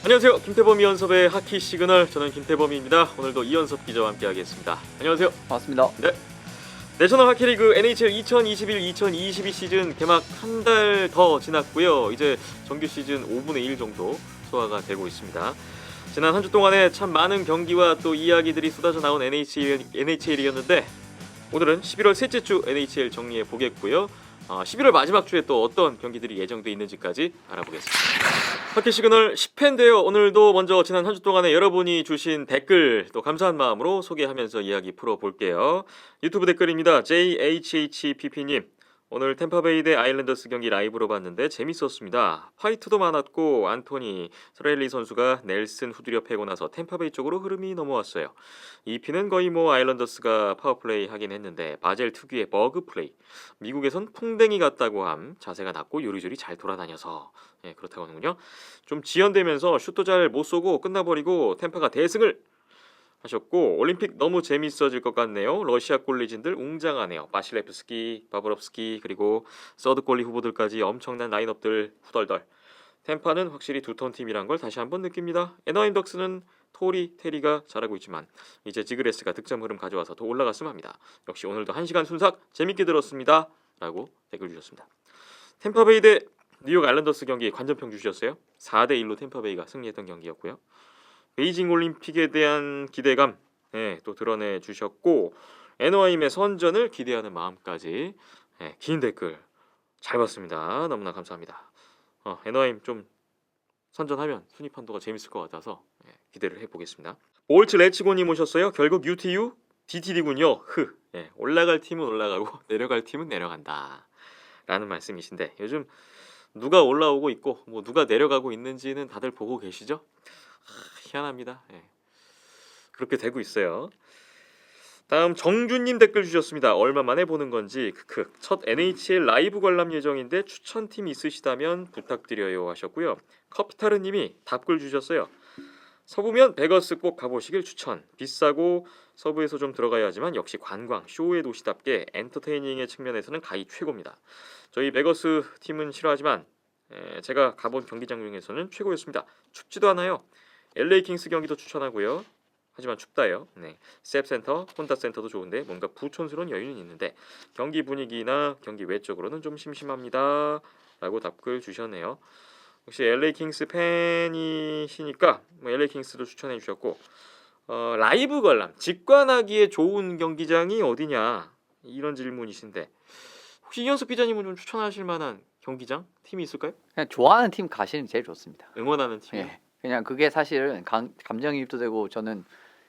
안녕하세요. 김태범 이연섭의 하키 시그널, 저는 김태범입니다. 오늘도 이연섭 기자와 함께하겠습니다. 안녕하세요. 반갑습니다. 네. 내셔널 하키리그 NHL 2021-2022 시즌 개막 한 달 더 지났고요. 이제 정규 시즌 5분의 1 정도 소화가 되고 있습니다. 지난 한 주 동안에 참 많은 경기와 또 이야기들이 쏟아져 나온 NHL이었는데 오늘은 11월 셋째 주 NHL 정리해 보겠고요. 11월 마지막 주에 또 어떤 경기들이 예정돼 있는지까지 알아보겠습니다. 하키 시그널 10회인데요. 오늘도 먼저 지난 한 주 동안에 여러분이 주신 댓글 또 감사한 마음으로 소개하면서 이야기 풀어볼게요. 유튜브 댓글입니다. JHHPP님, 오늘 템파베이 대 아일랜더스 경기 라이브로 봤는데 재밌었습니다. 파이트도 많았고 안토니 서렐리 선수가 넬슨 후드려 패고 나서 템파베이 쪽으로 흐름이 넘어왔어요. EP는 거의 아일랜더스가 파워플레이 하긴 했는데 바젤 특유의 버그 플레이, 미국에선 풍뎅이 같다고 함, 자세가 낮고 요리조리 잘 돌아다녀서 그렇다고 하는군요. 좀 지연되면서 슛도 잘 못 쏘고 끝나버리고 템파가 대승을 하셨고, 올림픽 너무 재밌어질 것 같네요. 러시아 골리진들 웅장하네요. 바실레프스키, 바브롭스키 그리고 서드골리 후보들까지 엄청난 라인업들 후덜덜. 템파는 확실히 두터운 팀이란 걸 다시 한번 느낍니다. 애너임 덕스는 토리, 테리가 잘하고 있지만 이제 지그레스가 득점 흐름 가져와서 더 올라갔으면 합니다. 역시 오늘도 1시간 순삭 재밌게 들었습니다. 라고 댓글 주셨습니다. 템파베이 대 뉴욕 아일랜더스 경기 관전평 주셨어요. 4대 1로 템파베이가 승리했던 경기였고요. 베이징 올림픽에 대한 기대감 또 드러내 주셨고, 애너하임의 선전을 기대하는 마음까지 긴 댓글 잘 봤습니다. 너무나 감사합니다. 애너하임 좀 선전하면 순위 판도가 재밌을 것 같아서 기대를 해보겠습니다. 올츠 레츠고님 오셨어요. 결국 UTU DTD군요. 올라갈 팀은 올라가고 내려갈 팀은 내려간다 라는 말씀이신데, 요즘 누가 올라오고 있고 누가 내려가고 있는지는 다들 보고 계시죠? 희한합니다. 그렇게 되고 있어요. 다음 정준님 댓글 주셨습니다. 얼마 만에 보는 건지 첫 NHL 라이브 관람 예정인데 추천팀 있으시다면 부탁드려요 하셨고요. 커피타르님이 답글 주셨어요. 서부면 베거스 꼭 가보시길 추천. 비싸고 서부에서 좀 들어가야 하지만 역시 관광 쇼의 도시답게 엔터테이닝의 측면에서는 가히 최고입니다. 저희 베거스 팀은 싫어하지만 제가 가본 경기장 중에서는 최고였습니다. 춥지도 않아요. LA 킹스 경기도 추천하고요. 하지만 춥다요. 셉센터, 혼다센터도 좋은데 뭔가 부촌스러운 여유는 있는데 경기 분위기나 경기 외적으로는 좀 심심합니다. 라고 답글 주셨네요. 혹시 LA 킹스 팬이시니까 LA 킹스도 추천해 주셨고, 라이브 관람, 직관하기에 좋은 경기장이 어디냐 이런 질문이신데, 혹시 이현숙 기자님은 좀 추천하실 만한 경기장, 팀이 있을까요? 그냥 좋아하는 팀 가시는 게 제일 좋습니다. 응원하는 팀. 그냥 그게 사실은 감정이입도 되고 저는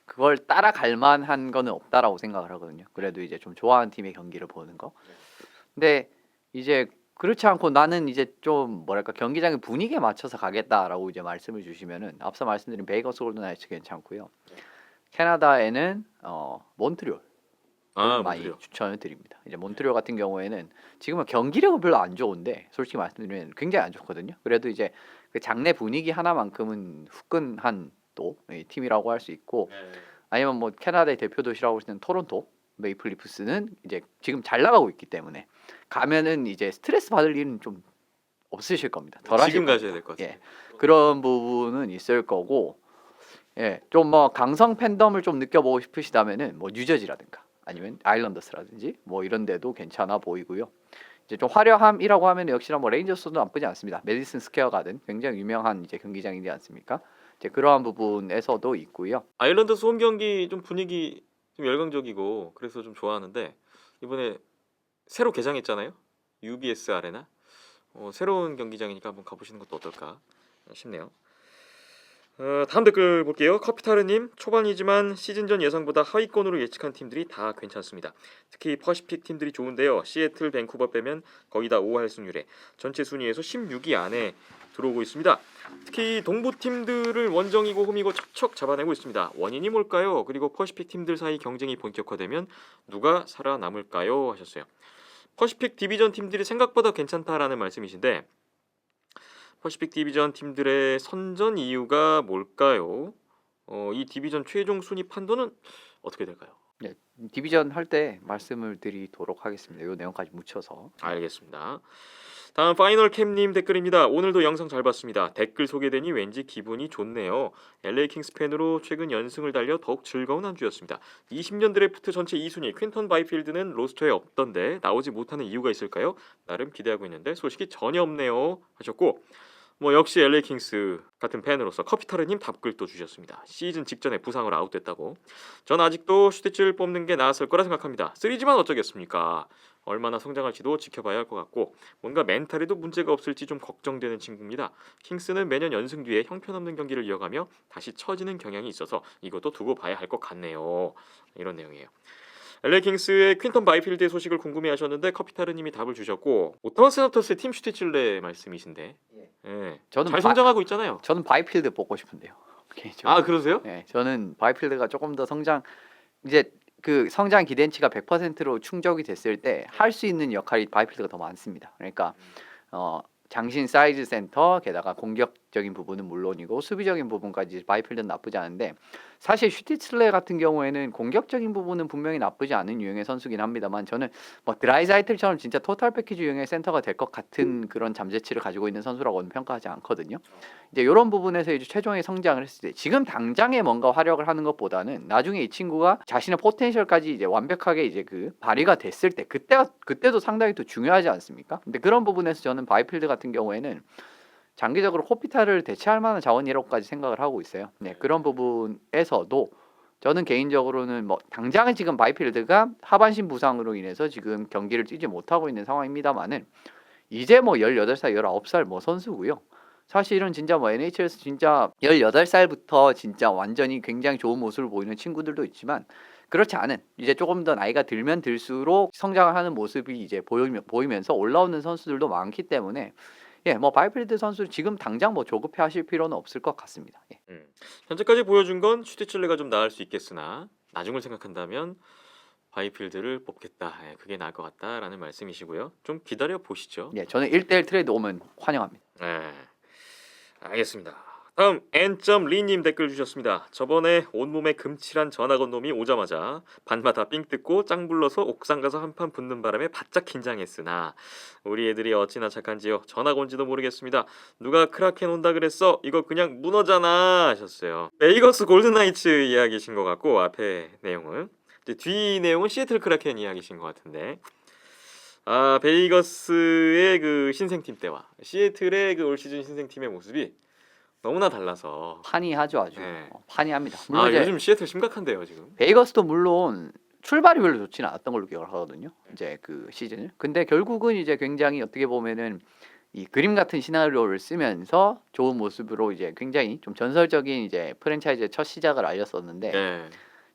그걸 따라갈 만한 거는 없다라고 생각을 하거든요. 그래도 이제 좀 좋아하는 팀의 경기를 보는 거. 근데 이제 그렇지 않고 나는 이제 좀 뭐랄까 경기장의 분위기에 맞춰서 가겠다라고 이제 말씀을 주시면은 앞서 말씀드린 베이거스 골든나이츠 괜찮고요. 캐나다에는 몬트리올 많이 몬트리올. 추천을 드립니다. 이제 몬트리올 같은 경우에는 지금은 경기력은 별로 안 좋은데 솔직히 말씀드리면 굉장히 안 좋거든요. 그래도 이제 그 장내 분위기 하나만큼은 후끈한 또 팀이라고 할 수 있고, 아니면 캐나다의 대표 도시라고 할 수 있는 토론토 메이플 리프스는 이제 지금 잘 나가고 있기 때문에 가면은 이제 스트레스 받을 일은 좀 없으실 겁니다. 덜 하실 지금 겁니다. 가셔야 될 것 같아요. 그런 부분은 있을 거고, 좀 강성 팬덤을 좀 느껴보고 싶으시다면은 뉴저지라든가 아니면 아일랜더스라든지 이런 데도 괜찮아 보이고요. 이제 좀 화려함이라고 하면 역시나 레인저스도 나쁘지 않습니다. 메디슨 스퀘어 가든 굉장히 유명한 이제 경기장이지 않습니까? 이제 그러한 부분에서도 있고요. 아일랜드스 홈 경기 좀 분위기 좀 열광적이고 그래서 좀 좋아하는데, 이번에 새로 개장했잖아요. UBS 아레나. 새로운 경기장이니까 한번 가보시는 것도 어떨까 싶네요. 다음 댓글 볼게요. 커피타르님, 초반이지만 시즌 전 예상보다 하위권으로 예측한 팀들이 다 괜찮습니다. 특히 퍼시픽 팀들이 좋은데요. 시애틀, 밴쿠버 빼면 거의 다 5할 승률에 전체 순위에서 16위 안에 들어오고 있습니다. 특히 동부 팀들을 원정이고 홈이고 척척 잡아내고 있습니다. 원인이 뭘까요? 그리고 퍼시픽 팀들 사이 경쟁이 본격화되면 누가 살아남을까요? 하셨어요. 퍼시픽 디비전 팀들이 생각보다 괜찮다라는 말씀이신데, 퍼시픽 디비전 팀들의 선전 이유가 뭘까요? 이 디비전 최종 순위 판도는 어떻게 될까요? 디비전 할 때 말씀을 드리도록 하겠습니다. 이 내용까지 묻혀서. 알겠습니다. 다음 파이널캠님 댓글입니다. 오늘도 영상 잘 봤습니다. 댓글 소개되니 왠지 기분이 좋네요. LA 킹스 팬으로 최근 연승을 달려 더욱 즐거운 한 주였습니다. 20년 드래프트 전체 2순위 퀸턴 바이필드는 로스터에 없던데 나오지 못하는 이유가 있을까요? 나름 기대하고 있는데 소식이 전혀 없네요 하셨고, 뭐 역시 LA 킹스 같은 팬으로서 커피타르님 답글 또 주셨습니다. 시즌 직전에 부상으로 아웃됐다고. 전 아직도 슈티츠를 뽑는 게 나았을 거라 생각합니다. 쓰리지만 어쩌겠습니까? 얼마나 성장할지도 지켜봐야 할 것 같고 뭔가 멘탈에도 문제가 없을지 좀 걱정되는 친구입니다. 킹스는 매년 연승 뒤에 형편없는 경기를 이어가며 다시 처지는 경향이 있어서 이것도 두고 봐야 할 것 같네요. 이런 내용이에요. LA 킹스의 퀸턴 바이필드의 소식을 궁금해하셨는데 커피타르님이 답을 주셨고, 오타와 세나터스의 팀 슈티칠레 말씀이신데, 예, 저는 잘 성장하고 있잖아요. 저는 바이필드 뽑고 싶은데요. 개인적으로. 아 그러세요? 네, 저는 바이필드가 조금 더 이제 그 성장 기대치가 100%로 충족이 됐을 때 할 수 있는 역할이 바이필드가 더 많습니다. 그러니까 장신 사이즈 센터, 게다가 공격적인 부분은 물론이고 수비적인 부분까지 바이필드는 나쁘지 않은데, 사실 슈티츠레 같은 경우에는 공격적인 부분은 분명히 나쁘지 않은 유형의 선수긴 합니다만, 저는 뭐 드라이사이틀처럼 진짜 토탈 패키지 유형의 센터가 될 것 같은 그런 잠재치를 가지고 있는 선수라고는 평가하지 않거든요. 이제 이런 부분에서 이제 최종의 성장을 했을 때 지금 당장에 뭔가 활약을 하는 것보다는 나중에 이 친구가 자신의 포텐셜까지 이제 완벽하게 이제 그 발휘가 됐을 때 그때도 상당히 또 중요하지 않습니까? 근데 그런 부분에서 저는 바이필드 같은 경우에는 장기적으로 코피타를 대체할 만한 자원이라고까지 생각을 하고 있어요. 네, 그런 부분에서도 저는 개인적으로는 뭐 당장은 지금 바이필드가 하반신 부상으로 인해서 지금 경기를 뛰지 못하고 있는 상황입니다만은, 이제 뭐 18살, 19살 뭐 선수고요. 사실은 진짜 뭐 NHL에서 진짜 18살부터 진짜 완전히 굉장히 좋은 모습을 보이는 친구들도 있지만, 그렇지 않은 이제 조금 더 나이가 들면 들수록 성장을 하는 모습이 이제 보이면서 올라오는 선수들도 많기 때문에, 예, 뭐 바이필드 선수 지금 당장 뭐 조급해 하실 필요는 없을 것 같습니다. 예. 현재까지 보여준 건 슈티칠레가 좀 나을 수 있겠으나 나중을 생각한다면 바이필드를 뽑겠다. 예, 그게 나을 것 같다라는 말씀이시고요. 좀 기다려 보시죠. 예, 저는 1대1 트레이드 오면 환영합니다. 네, 알겠습니다. 다음 N.리님 댓글 주셨습니다. 저번에 온몸에 금칠한 전학 온 놈이 오자마자 밤마다 삥 뜯고 짱 불러서 옥상 가서 한판 붙는 바람에 바짝 긴장했으나 우리 애들이 어찌나 착한지요. 전학 온지도 모르겠습니다. 누가 크라켄 온다 그랬어? 이거 그냥 문어잖아 하셨어요. 베이거스 골든나이츠 이야기신 것 같고, 앞에 내용은 이제 뒤 내용은 시애틀 크라켄 이야기신 것 같은데, 아 베이거스의 그 신생팀 때와 시애틀의 그 올 시즌 신생팀의 모습이 너무나 달라서 판이하죠, 아주. 네. 판이합니다. 물론 아 이제 요즘 시애틀 심각한데요 지금. 베이거스도 물론 출발이 별로 좋지는 않았던 걸로 기억을 하거든요. 이제 그 시즌을. 근데 결국은 이제 굉장히 어떻게 보면은 이 그림 같은 시나리오를 쓰면서 좋은 모습으로 이제 굉장히 좀 전설적인 이제 프랜차이즈의 첫 시작을 알렸었는데, 네.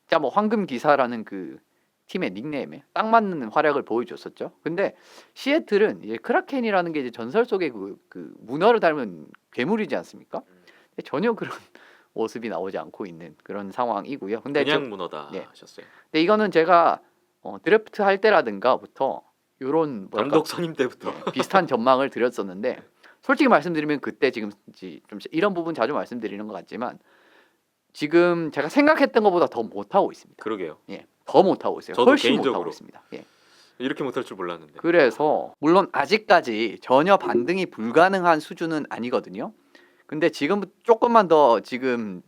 진짜 뭐 황금 기사라는 그 팀의 닉네임에 딱 맞는 활약을 보여줬었죠. 근데 시애틀은 이제 크라켄이라는 게 이제 전설 속의 그 문어를 닮은 괴물이지 않습니까? 근데 전혀 그런 모습이 나오지 않고 있는 그런 상황이고요. 근데 그냥 문어다 네. 하셨어요. 근데 이거는 제가 드래프트 할 때라든가부터 요런 뭐랄까 감독 선임 때부터. 비슷한 전망을 드렸었는데, 솔직히 말씀드리면 그때 지금 좀 이런 부분 자주 말씀드리는 것 같지만 지금 제가 생각했던 것보다 더 못하고 있습니다. 그러게요. 예, 더 못하고 있어요. 저도 훨씬 개인적으로. 못하고 있습니다. 예. 이렇게 못할 줄 몰랐는데. 그래서 물론 아직까지 전혀 반등이 불가능한 수준은 아니거든요. 근데 지금 조금만 더 지금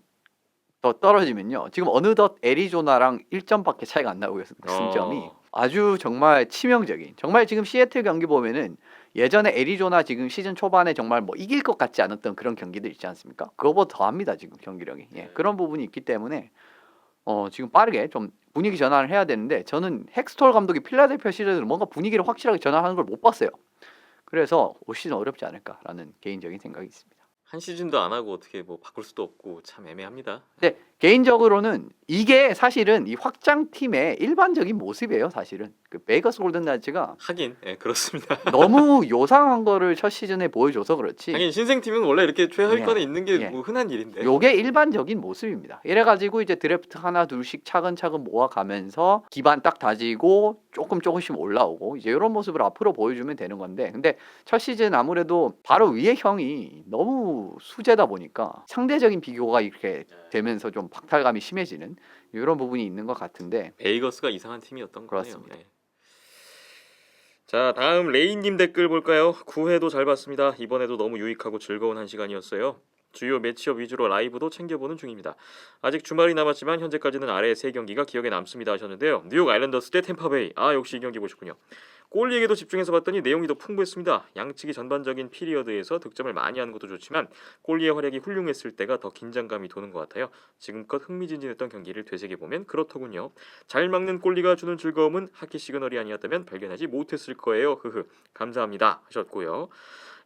더 떨어지면요, 지금 어느덧 애리조나랑 1점밖에 차이가 안 나고 있습니다. 승점이 아주 정말 치명적인, 정말 지금 시애틀 경기 보면은 예전에 애리조나 지금 시즌 초반에 정말 뭐 이길 것 같지 않았던 그런 경기들 있지 않습니까? 그거보다 더합니다 지금 경기력이. 예, 그런 부분이 있기 때문에 지금 빠르게 좀 분위기 전환을 해야 되는데, 저는 헥스톨 감독이 필라델피아 시리즈로 뭔가 분위기를 확실하게 전환하는 걸 못 봤어요. 그래서 올 시즌 어렵지 않을까라는 개인적인 생각이 있습니다. 한 시즌도 안 하고 어떻게 뭐 바꿀 수도 없고 참 애매합니다. 근데 개인적으로는 이게 사실은 이 확장팀의 일반적인 모습이에요. 사실은 그 베이거스 골든나이츠가 하긴 그렇습니다. 너무 요상한 거를 첫 시즌에 보여줘서 그렇지, 하긴 신생팀은 원래 이렇게 최하위권에 예. 있는 게 예. 뭐 흔한 일인데. 요게 일반적인 모습입니다. 이래가지고 이제 드래프트 하나 둘씩 차근차근 모아가면서 기반 딱 다지고 조금씩 올라오고 이제 이런 모습을 앞으로 보여주면 되는 건데, 근데 첫 시즌 아무래도 바로 위에 형이 너무 수제다 보니까 상대적인 비교가 이렇게 되면서 좀 박탈감이 심해지는 이런 부분이 있는 것 같은데, 베이거스가 이상한 팀이었던 거네요. 그렇습니다. 네. 자, 다음 레인님 댓글 볼까요? 9회도 잘 봤습니다. 이번에도 너무 유익하고 즐거운 한 시간이었어요. 주요 매치업 위주로 라이브도 챙겨보는 중입니다. 아직 주말이 남았지만 현재까지는 아래 3경기가 기억에 남습니다 하셨는데요. 뉴욕 아일랜더스 대 템파베이. 역시 이 경기 보셨군요. 골 얘기도 집중해서 봤더니 내용이 더 풍부했습니다. 양측이 전반적인 피리어드에서 득점을 많이 하는 것도 좋지만 골리의 활약이 훌륭했을 때가 더 긴장감이 도는 것 같아요. 지금껏 흥미진진했던 경기를 되새겨보면 그렇더군요. 잘 막는 골리가 주는 즐거움은 하키 시그널이 아니었다면 발견하지 못했을 거예요. 흐흐. 감사합니다 하셨고요.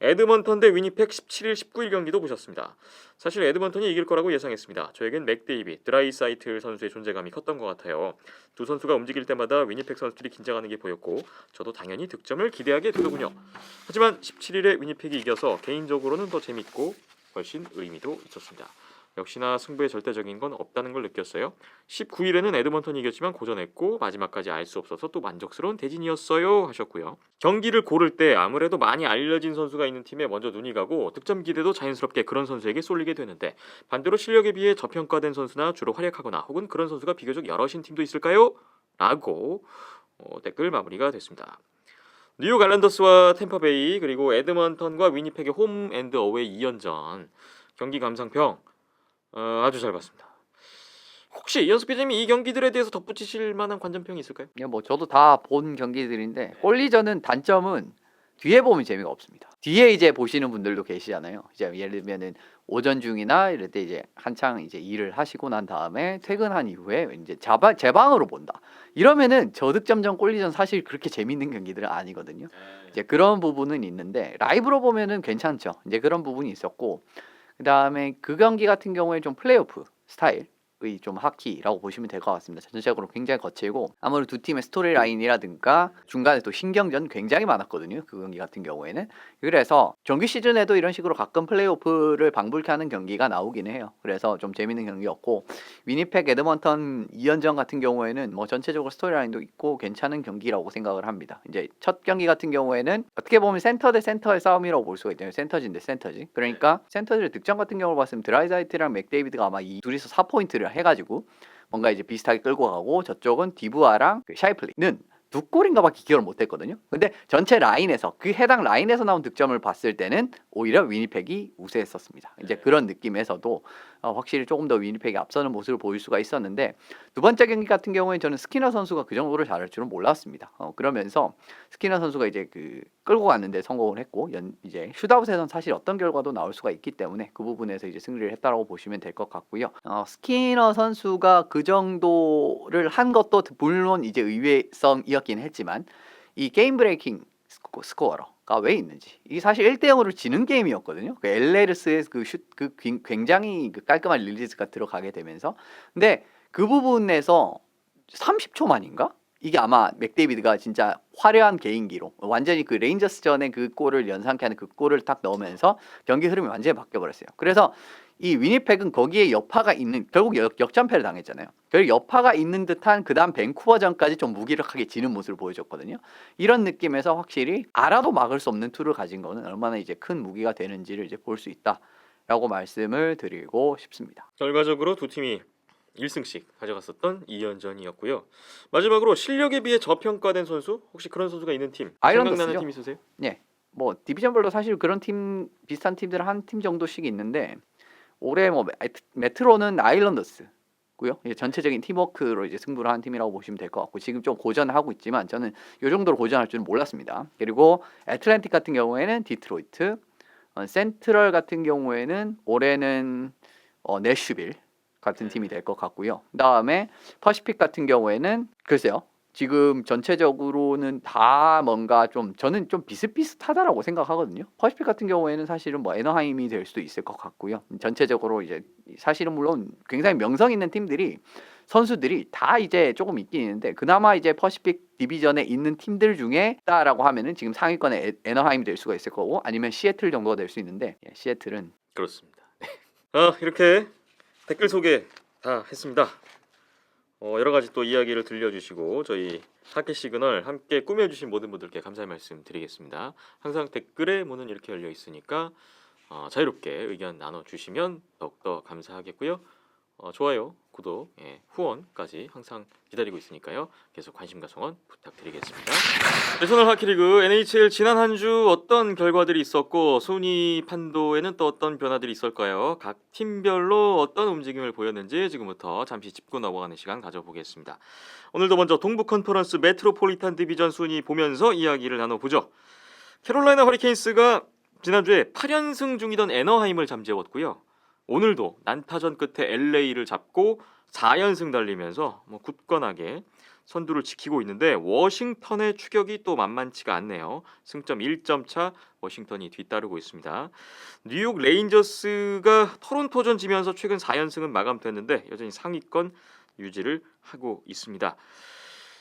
에드먼턴 대 위니펙 17일 19일 경기도 보셨습니다. 사실 에드먼턴이 이길 거라고 예상했습니다. 저에겐 맥데이빗, 드라이사이틀 선수의 존재감이 컸던 것 같아요. 두 선수가 움직일 때마다 위니펙 선수들이 긴장하는 게 보였고 저도 당연히 득점을 기대하게 되더군요. 하지만 17일에 위니펙이 이겨서 개인적으로는 더 재밌고 훨씬 의미도 있었습니다. 역시나 승부에 절대적인 건 없다는 걸 느꼈어요. 19일에는 에드먼턴이 이겼지만 고전했고 마지막까지 알 수 없어서 또 만족스러운 대진이었어요 하셨고요. 경기를 고를 때 아무래도 많이 알려진 선수가 있는 팀에 먼저 눈이 가고 득점 기대도 자연스럽게 그런 선수에게 쏠리게 되는데 반대로 실력에 비해 저평가된 선수나 주로 활약하거나 혹은 그런 선수가 비교적 여럿인 팀도 있을까요? 라고 댓글 마무리가 됐습니다. 뉴욕 아일랜더스와 템파베이 그리고 에드먼턴과 위니펙의 홈 앤드 어웨이 2연전 경기 감상평 아주 잘 봤습니다. 혹시 이현수 PD님이 이 경기들에 대해서 덧붙이실 만한 관전평이 있을까요? 뭐 저도 다 본 경기들인데 골리전은 단점은 뒤에 보면 재미가 없습니다. 뒤에 이제 보시는 분들도 계시잖아요. 이제 예를 들면은 오전 중이나 이럴 때 이제 한창 이제 일을 하시고 난 다음에 퇴근한 이후에 이제 제 방으로 본다. 이러면은 저득점전 골리전 사실 그렇게 재밌는 경기들은 아니거든요. 이제 그런 부분은 있는데 라이브로 보면은 괜찮죠. 이제 그런 부분이 있었고 그다음에 그 경기 같은 경우에 좀 플레이오프 스타일의 좀 하키라고 보시면 될 것 같습니다. 전체적으로 굉장히 거칠고 아무래도 두 팀의 스토리 라인이라든가 중간에 또 신경전 굉장히 많았거든요. 그 경기 같은 경우에는 그래서 정규 시즌에도 이런 식으로 가끔 플레이오프를 방불케 하는 경기가 나오긴 해요. 그래서 좀 재밌는 경기였고 위니펙 에드먼턴 2연전 같은 경우에는 뭐 전체적으로 스토리 라인도 있고 괜찮은 경기라고 생각을 합니다. 이제 첫 경기 같은 경우에는 어떻게 보면 센터 대 센터의 싸움이라고 볼 수가 있잖아요. 센터진데 센터지. 그러니까 센터들의 득점 같은 경우를 봤으면 드라이자이트랑 맥데이비드가 아마 이 둘이서 4포인트를 해가지고 뭔가 이제 비슷하게 끌고 가고 저쪽은 디브아랑 그 샤이플리는 두 골인가밖에 기여를 못했거든요. 근데 전체 라인에서 그 해당 라인에서 나온 득점을 봤을 때는 오히려 위니펙이 우세했었습니다. 이제 그런 느낌에서도 확실히 조금 더 위니펙이 앞서는 모습을 보일 수가 있었는데 두 번째 경기 같은 경우에 저는 스키너 선수가 그 정도로 잘할 줄은 몰랐습니다. 그러면서 스키너 선수가 이제 그 끌고 갔는데 성공을 했고 이제 슛아웃에선 사실 어떤 결과도 나올 수가 있기 때문에 그 부분에서 이제 승리를 했다라고 보시면 될 것 같고요. 스키너 선수가 그 정도를 한 것도 물론 이제 의외성이었긴 했지만 이 게임 브레이킹 스코어러가 왜 있는지 이게 사실 1대0으로 지는 게임이었거든요. 그 엘레르스의 그 슛 그 굉장히 그 깔끔한 릴리즈가 들어가게 되면서 근데 그 부분에서 30초 만인가? 이게 아마 맥데이비드가 진짜 화려한 개인기로 완전히 그 레인저스전에 그 골을 연상케 하는 그 골을 딱 넣으면서 경기 흐름이 완전히 바뀌어버렸어요. 그래서 이 위니펙은 거기에 여파가 있는 결국 역전패를 당했잖아요. 결국 여파가 있는 듯한 그 다음 밴쿠버전까지 좀 무기력하게 지는 모습을 보여줬거든요. 이런 느낌에서 확실히 알아도 막을 수 없는 툴을 가진 거는 얼마나 이제 큰 무기가 되는지를 이제 볼 수 있다라고 말씀을 드리고 싶습니다. 결과적으로 두 팀이 1승씩 가져갔었던 2연전이었고요. 마지막으로 실력에 비해 저평가된 선수 혹시 그런 선수가 있는 팀 아일랜더스죠. 생각나는 팀 있으세요? 네, 뭐 디비전별로 사실 그런 팀 비슷한 팀들 한 팀 정도씩 있는데 올해 뭐 메트로는 아일랜더스고요. 이제 전체적인 팀워크로 이제 승부를 한 팀이라고 보시면 될 것 같고 지금 좀 고전하고 있지만 저는 이 정도로 고전할 줄은 몰랐습니다. 그리고 애틀랜틱 같은 경우에는 디트로이트, 센트럴 같은 경우에는 올해는 내슈빌 같은 팀이 될 것 같고요. 그다음에 퍼시픽 같은 경우에는 글쎄요. 지금 전체적으로는 다 뭔가 좀 저는 좀 비슷비슷하다라고 생각하거든요. 퍼시픽 같은 경우에는 사실은 뭐 애너하임이 될 수도 있을 것 같고요. 전체적으로 이제 사실은 물론 굉장히 명성 있는 팀들이 선수들이 다 이제 조금 있긴 있는데 그나마 이제 퍼시픽 디비전에 있는 팀들 중에 있다라고 하면은 지금 상위권에 애너하임이 될 수가 있을 거고 아니면 시애틀 정도가 될 수 있는데 시애틀은 그렇습니다. 이렇게 댓글 소개 다 했습니다. 여러 가지 또 이야기를 들려주시고 저희 하키 시그널 함께 꾸며주신 모든 분들께 감사의 말씀 드리겠습니다. 항상 댓글의 문은 이렇게 열려 있으니까 자유롭게 의견 나눠주시면 더욱더 감사하겠고요. 좋아요, 구독, 후원까지 항상 기다리고 있으니까요. 계속 관심과 성원 부탁드리겠습니다. 내셔널 하키리그 NHL 지난 한 주 어떤 결과들이 있었고 순위 판도에는 또 어떤 변화들이 있을까요? 각 팀별로 어떤 움직임을 보였는지 지금부터 잠시 짚고 넘어가는 시간 가져보겠습니다. 오늘도 먼저 동부 컨퍼런스 메트로폴리탄 디비전 순위 보면서 이야기를 나눠보죠. 캐롤라이나 허리케인스가 지난주에 8연승 중이던 애너하임을 잠재웠고요. 오늘도 난타전 끝에 LA를 잡고 4연승 달리면서 굳건하게 선두를 지키고 있는데 워싱턴의 추격이 또 만만치가 않네요. 승점 1점 차 워싱턴이 뒤따르고 있습니다. 뉴욕 레인저스가 토론토전 지면서 최근 4연승은 마감됐는데 여전히 상위권 유지를 하고 있습니다.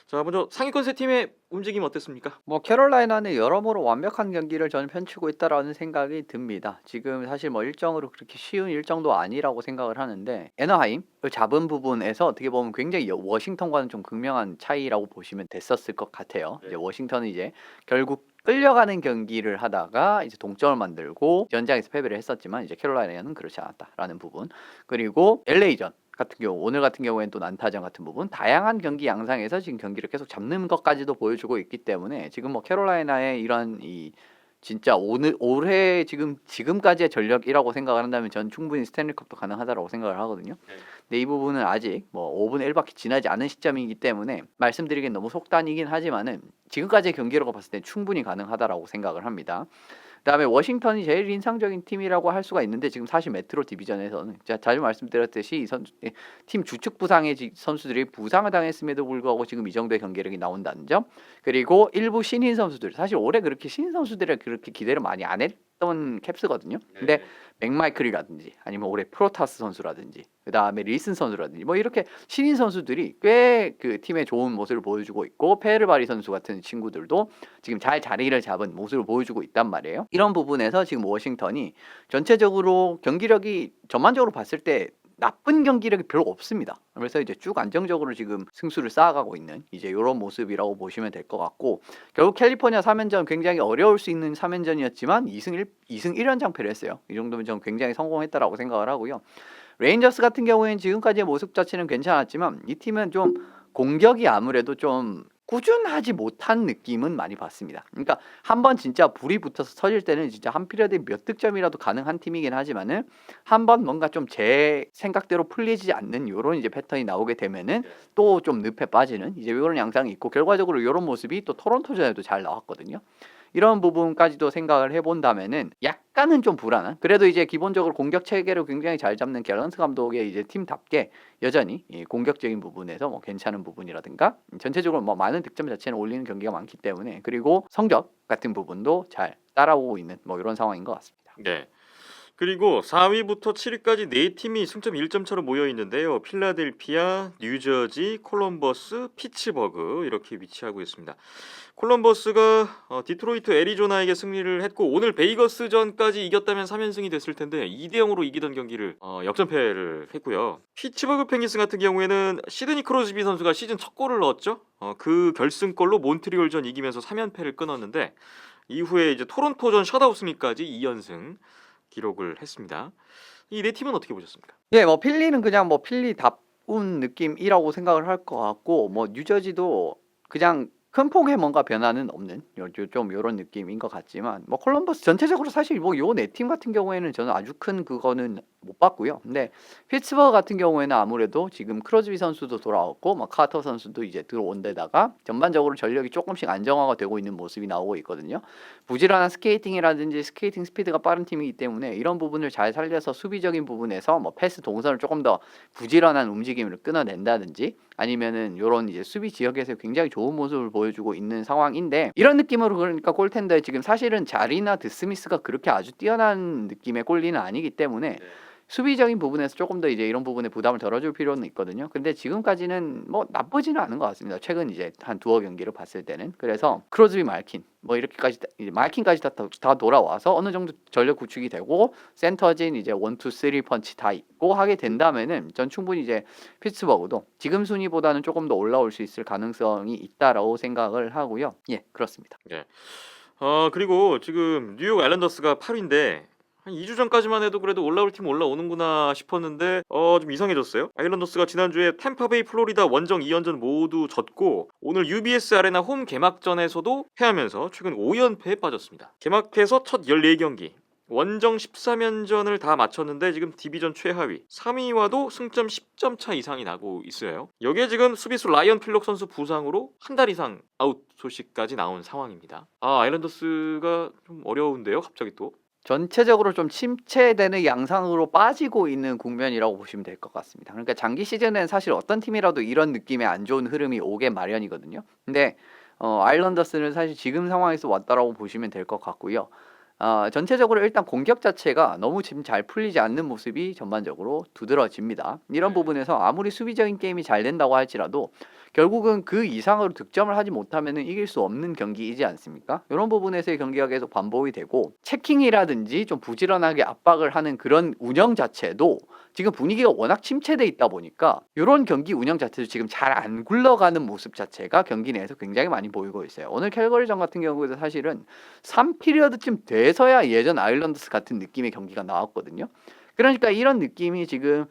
자, 먼저 상위권 세 팀의 움직임 어땠습니까? 뭐 캐롤라이나는 여러모로 완벽한 경기를 저는 펼치고 있다라는 생각이 듭니다. 지금 사실 뭐 일정으로 그렇게 쉬운 일정도 아니라고 생각을 하는데 애너하임을 잡은 부분에서 어떻게 보면 굉장히 워싱턴과는 좀 극명한 차이라고 보시면 됐었을 것 같아요. 네. 이제 워싱턴은 이제 결국 끌려가는 경기를 하다가 이제 동점을 만들고 연장에서 패배를 했었지만 이제 캐롤라이나는 그렇지 않았다라는 부분. 그리고 LA전 같은 경우 오늘 같은 경우에는 또 난타전 같은 부분 다양한 경기 양상에서 지금 경기를 계속 잡는 것까지도 보여주고 있기 때문에 지금 뭐 캐롤라이나의 이런 이 진짜 올해 지금까지의 전력이라고 생각을 한다면 전 충분히 스탠리컵도 가능하다라고 생각을 하거든요. 네. 근데 이 부분은 아직 뭐 5분의 1밖에 지나지 않은 시점이기 때문에 말씀드리긴 너무 속단이긴 하지만은 지금까지의 경기라고 봤을 때 충분히 가능하다라고 생각을 합니다. 그다음에 워싱턴이 제일 인상적인 팀이라고 할 수가 있는데 지금 사실 메트로 디비전에서는 제가 자주 말씀드렸듯이 팀 주축 부상의 선수들이 부상을 당했음에도 불구하고 지금 이 정도의 경기력이 나온다는 점, 그리고 일부 신인 선수들 사실 올해 그렇게 신인 선수들을 그렇게 기대를 많이 안 했던 캡스거든요. 근데 맥마이클이라든지 아니면 올해 프로타스 선수라든지 그다음에 릴슨 선수라든지 뭐 이렇게 신인 선수들이 꽤 그 팀의 좋은 모습을 보여주고 있고 페르바리 선수 같은 친구들도 지금 잘 자리를 잡은 모습을 보여주고 있단 말이에요. 이런 부분에서 지금 워싱턴이 전체적으로 경기력이 전반적으로 봤을 때 나쁜 경기력이 별로 없습니다. 그래서 이제 쭉 안정적으로 지금 승수를 쌓아가고 있는 이제 이런 모습이라고 보시면 될 것 같고, 결국 캘리포니아 3연전 굉장히 어려울 수 있는 3연전이었지만 2승 1연장패를 했어요. 이 정도면 저는 굉장히 성공했다라고 생각을 하고요. 레인저스 같은 경우에는 지금까지의 모습 자체는 괜찮았지만 이 팀은 좀 공격이 아무래도 좀 꾸준하지 못한 느낌은 많이 받습니다. 그러니까 한번 진짜 불이 붙어서 터질 때는 진짜 한 피리어드에 몇 득점이라도 가능한 팀이긴 하지만은 한번 뭔가 좀 제 생각대로 풀리지 않는 요런 이제 패턴이 나오게 되면은 또 좀 늪에 빠지는 이제 요런 양상이 있고, 결과적으로 요런 모습이 또 토론토전에도 잘 나왔거든요. 이런 부분까지도 생각을 해본다면은 약간은 좀 불안한, 그래도 이제 기본적으로 공격 체계를 굉장히 잘 잡는 갤런스 감독의 이제 팀답게 여전히 이 공격적인 부분에서 뭐 괜찮은 부분이라든가 전체적으로 뭐 많은 득점 자체는 올리는 경기가 많기 때문에, 그리고 성적 같은 부분도 잘 따라오고 있는 뭐 이런 상황인 것 같습니다. 네. 그리고 4위부터 7위까지 4팀이 승점 1점 차로 모여 있는데요. 필라델피아, 뉴저지, 콜럼버스, 피츠버그 이렇게 위치하고 있습니다. 콜럼버스가 디트로이트 애리조나에게 승리를 했고 오늘 베이거스전까지 이겼다면 3연승이 됐을 텐데 2대 0으로 이기던 경기를 역전패를 했고요. 피츠버그 펭귄스 같은 경우에는 시드니 크로즈비 선수가 시즌 첫 골을 넣었죠. 그 결승골로 몬트리올전 이기면서 3연패를 끊었는데 이후에 이제 토론토전 셧아웃 승리까지 2연승 기록을 했습니다. 이 네 팀은 어떻게 보셨습니까? 예, 뭐 필리는 그냥 뭐 필리다운 느낌이라고 생각을 할 것 같고, 뭐 뉴저지도 그냥 큰 폭의 뭔가 변화는 없는 좀 요런 느낌인 것 같지만, 뭐 콜럼버스 전체적으로 사실 뭐 요 네 팀 같은 경우에는 저는 아주 큰 그거는 못 봤고요. 근데 피츠버그 같은 경우에는 아무래도 지금 크로즈비 선수도 돌아왔고 뭐 카터 선수도 이제 들어온 데다가 전반적으로 전력이 조금씩 안정화가 되고 있는 모습이 나오고 있거든요. 부지런한 스케이팅이라든지 스케이팅 스피드가 빠른 팀이기 때문에 이런 부분을 잘 살려서 수비적인 부분에서 뭐 패스 동선을 조금 더 부지런한 움직임을 끊어낸다든지 아니면은 요런 이제 수비 지역에서 굉장히 좋은 모습을 보여주고 있는 상황인데, 이런 느낌으로 그러니까 골텐더에 지금 사실은 자리나 드스미스가 그렇게 아주 뛰어난 느낌의 골리는 아니기 때문에 수비적인 부분에서 조금 더 이제 이런 부분에 부담을 덜어줄 필요는 있거든요. 근데 지금까지는 뭐 나쁘지는 않은 것 같습니다. 최근 이제 한 두어 경기를 봤을 때는. 그래서 크로즈비 말킨 뭐 이렇게까지 이제 말킨까지 다 돌아와서 어느 정도 전력 구축이 되고 센터진 이제 1, 2, 3 펀치 다 있고 하게 된다면은 전 충분히 이제 피츠버그도 지금 순위보다는 조금 더 올라올 수 있을 가능성이 있다라고 생각을 하고요. 예, 그렇습니다. 네. 그리고 지금 뉴욕 아일랜더스가 8위인데 한 2주 전까지만 해도 그래도 올라올 팀 올라오는구나 싶었는데 좀 이상해졌어요. 아일랜더스가 지난주에 템파베이 플로리다 원정 2연전 모두 졌고 오늘 UBS 아레나 홈 개막전에서도 패하면서 최근 5연패에 빠졌습니다. 개막해서 첫 14경기 원정 13연전을 다 마쳤는데 지금 디비전 최하위 3위와도 승점 10점 차 이상이 나고 있어요. 여기에 지금 수비수 라이언 필록 선수 부상으로 한 달 이상 아웃 소식까지 나온 상황입니다. 아일랜더스가 좀 어려운데요 갑자기 또. 전체적으로 좀 침체되는 양상으로 빠지고 있는 국면이라고 보시면 될 것 같습니다. 그러니까 장기 시즌엔 사실 어떤 팀이라도 이런 느낌의 안 좋은 흐름이 오게 마련이거든요. 근데 아일랜더스는 사실 지금 상황에서 왔다라고 보시면 될 것 같고요. 전체적으로 일단 공격 자체가 너무 지금 잘 풀리지 않는 모습이 전반적으로 두드러집니다. 이런 부분에서 아무리 수비적인 게임이 잘 된다고 할지라도 결국은 그 이상으로 득점을 하지 못하면 이길 수 없는 경기이지 않습니까? 이런 부분에서의 경기가 계속 반복이 되고 체킹이라든지 좀 부지런하게 압박을 하는 그런 운영 자체도 지금 분위기가 워낙 침체돼 있다 보니까 이런 경기 운영 자체도 지금 잘 안 굴러가는 모습 자체가 경기 내에서 굉장히 많이 보이고 있어요. 오늘 캘거리전 같은 경우에도 사실은 3피리어드쯤 돼서야 예전 아일랜더스 같은 느낌의 경기가 나왔거든요. 그러니까 이런 느낌이 지금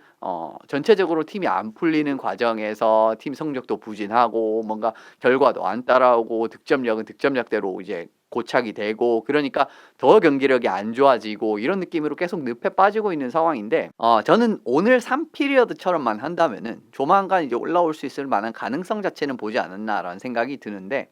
전체적으로 팀이 안 풀리는 과정에서 팀 성적도 부진하고 뭔가 결과도 안 따라오고 득점력은 득점력대로 이제 고착이 되고 그러니까 더 경기력이 안 좋아지고 이런 느낌으로 계속 늪에 빠지고 있는 상황인데 저는 오늘 3피리어드처럼만 한다면은 조만간 이제 올라올 수 있을 만한 가능성 자체는 보지 않았나라는 생각이 드는데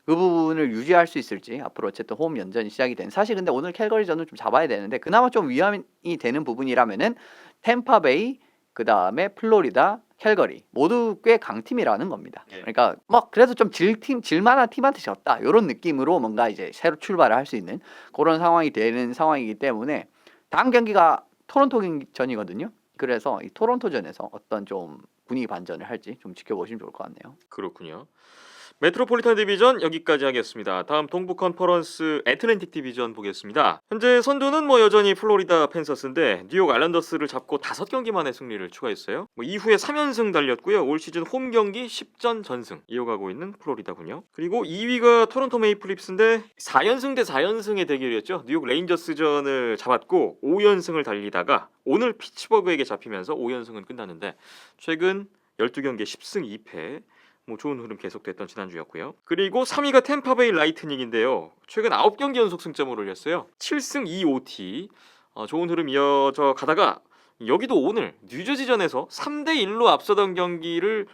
그 부분을 유지할 수 있을지 앞으로 어쨌든 홈 연전이 시작이 된 사실 근데 오늘 캘거리전은 좀 잡아야 되는데 그나마 좀 위험이 되는 부분이라면은 템파베이 그 다음에 플로리다 캘거리 모두 꽤 강팀이라는 겁니다. 그러니까 막 그래도 좀 질만한 팀한테 졌다 이런 느낌으로 뭔가 이제 새로 출발을 할 수 있는 그런 상황이 되는 상황이기 때문에 다음 경기가 토론토전이거든요. 그래서 이 토론토전에서 어떤 좀 분위기 반전을 할지 좀 지켜보시면 좋을 것 같네요. 그렇군요. 메트로폴리탄 디비전 여기까지 하겠습니다. 다음 동부 컨퍼런스 애틀랜틱 디비전 보겠습니다. 현재 선두는 여전히 플로리다 팬서스인데 뉴욕 아일랜더스를 잡고 5경기 만에 승리를 추가했어요. 이후에 3연승 달렸고요. 올 시즌 홈 경기 10전 전승 이어가고 있는 플로리다군요. 그리고 2위가 토론토 메이플립스인데 4연승 대 4연승의 대결이었죠. 뉴욕 레인저스전을 잡았고 5연승을 달리다가 오늘 피츠버그에게 잡히면서 5연승은 끝났는데 최근 12경기에 10승 2패 좋은 흐름 계속됐던 지난주였고요. 그리고 3위가 템파베이 라이트닝인데요. 최근 9경기 연속 승점을 올렸어요. 7승 2OT. 좋은 흐름 이어져 가다가 여기도 오늘 뉴저지전에서 3대1로 앞서던 경기를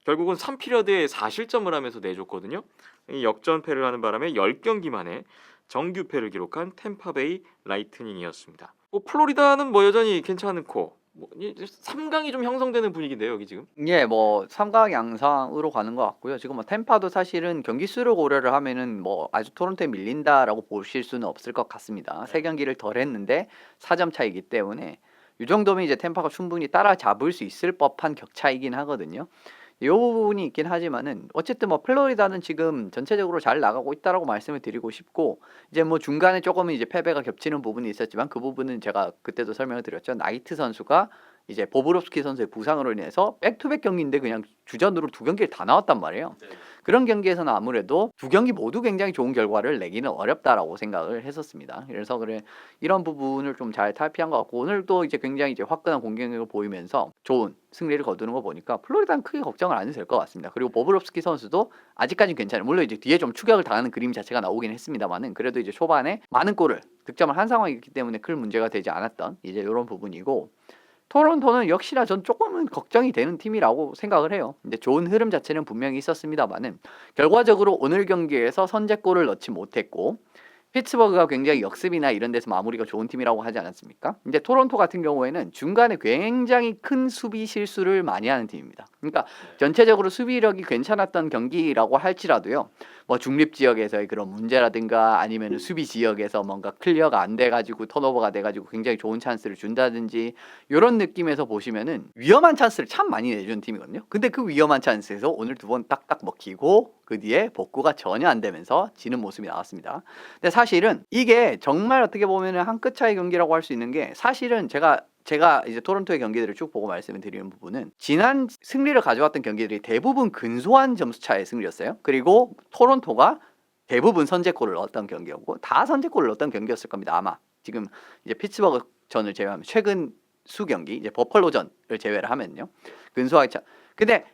결국은 3피리어드에 4실점을 하면서 내줬거든요. 이 역전패를 하는 바람에 10경기 만에 정규패를 기록한 템파베이 라이트닝이었습니다. 플로리다는 여전히 괜찮고 3강이 좀 형성되는 분위기인데요, 여기 지금. 예, 3강 양상으로 가는 것 같고요. 지금 템파도 사실은 경기 수를 고려를 하면은 아주 토론토에 밀린다라고 보실 수는 없을 것 같습니다. 3경기를 덜 했는데 4점 차이기 때문에 이 정도면 이제 템파가 충분히 따라잡을 수 있을 법한 격차이긴 하거든요. 이 부분이 있긴 하지만은 어쨌든 플로리다는 지금 전체적으로 잘 나가고 있다라고 말씀을 드리고 싶고 이제 중간에 조금 이제 패배가 겹치는 부분이 있었지만 그 부분은 제가 그때도 설명을 드렸죠. 나이트 선수가 이제 보브롭스키 선수의 부상으로 인해서 백투백 경기인데 그냥 주전으로 2경기를 다 나왔단 말이에요. 그런 경기에서는 아무래도 2경기 모두 굉장히 좋은 결과를 내기는 어렵다라고 생각을 했었습니다. 그래서 이런 부분을 좀 잘 탈피한 것 같고 오늘도 이제 굉장히 이제 화끈한 공격력을 보이면서 좋은 승리를 거두는 거 보니까 플로리다는 크게 걱정을 안 해도 될 것 같습니다. 그리고 보브롭스키 선수도 아직까지는 괜찮아요. 물론 이제 뒤에 좀 추격을 당하는 그림 자체가 나오긴 했습니다만은 그래도 이제 초반에 많은 골을 득점을 한 상황이기 때문에 큰 문제가 되지 않았던 이제 이런 부분이고 토론토는 역시나 전 조금은 걱정이 되는 팀이라고 생각을 해요. 근데 좋은 흐름 자체는 분명히 있었습니다만은 결과적으로 오늘 경기에서 선제골을 넣지 못했고 피츠버그가 굉장히 역습이나 이런 데서 마무리가 좋은 팀이라고 하지 않았습니까? 근데 토론토 같은 경우에는 중간에 굉장히 큰 수비 실수를 많이 하는 팀입니다. 그러니까 전체적으로 수비력이 괜찮았던 경기라고 할지라도요. 중립 지역에서의 그런 문제라든가 아니면 수비 지역에서 뭔가 클리어가 안 돼가지고 턴오버가 돼가지고 굉장히 좋은 찬스를 준다든지 이런 느낌에서 보시면은 위험한 찬스를 참 많이 내주는 팀이거든요. 근데 그 위험한 찬스에서 오늘 2번 딱딱 먹히고 그 뒤에 복구가 전혀 안 되면서 지는 모습이 나왔습니다. 근데 사실은 이게 정말 어떻게 보면은 한 끗 차이 경기라고 할 수 있는 게 사실은 제가 이제 토론토의 경기들을 쭉 보고 말씀을 드리는 부분은 지난 승리를 가져왔던 경기들이 대부분 근소한 점수차의 승리였어요. 그리고 토론토가 대부분 선제골을 넣었던 경기였고 다 선제골을 넣었던 경기였을 겁니다. 아마 지금 이제 피츠버그 전을 제외하면 최근 수 경기 이제 버펄로전을 제외를 하면요. 근소하게 차. 근데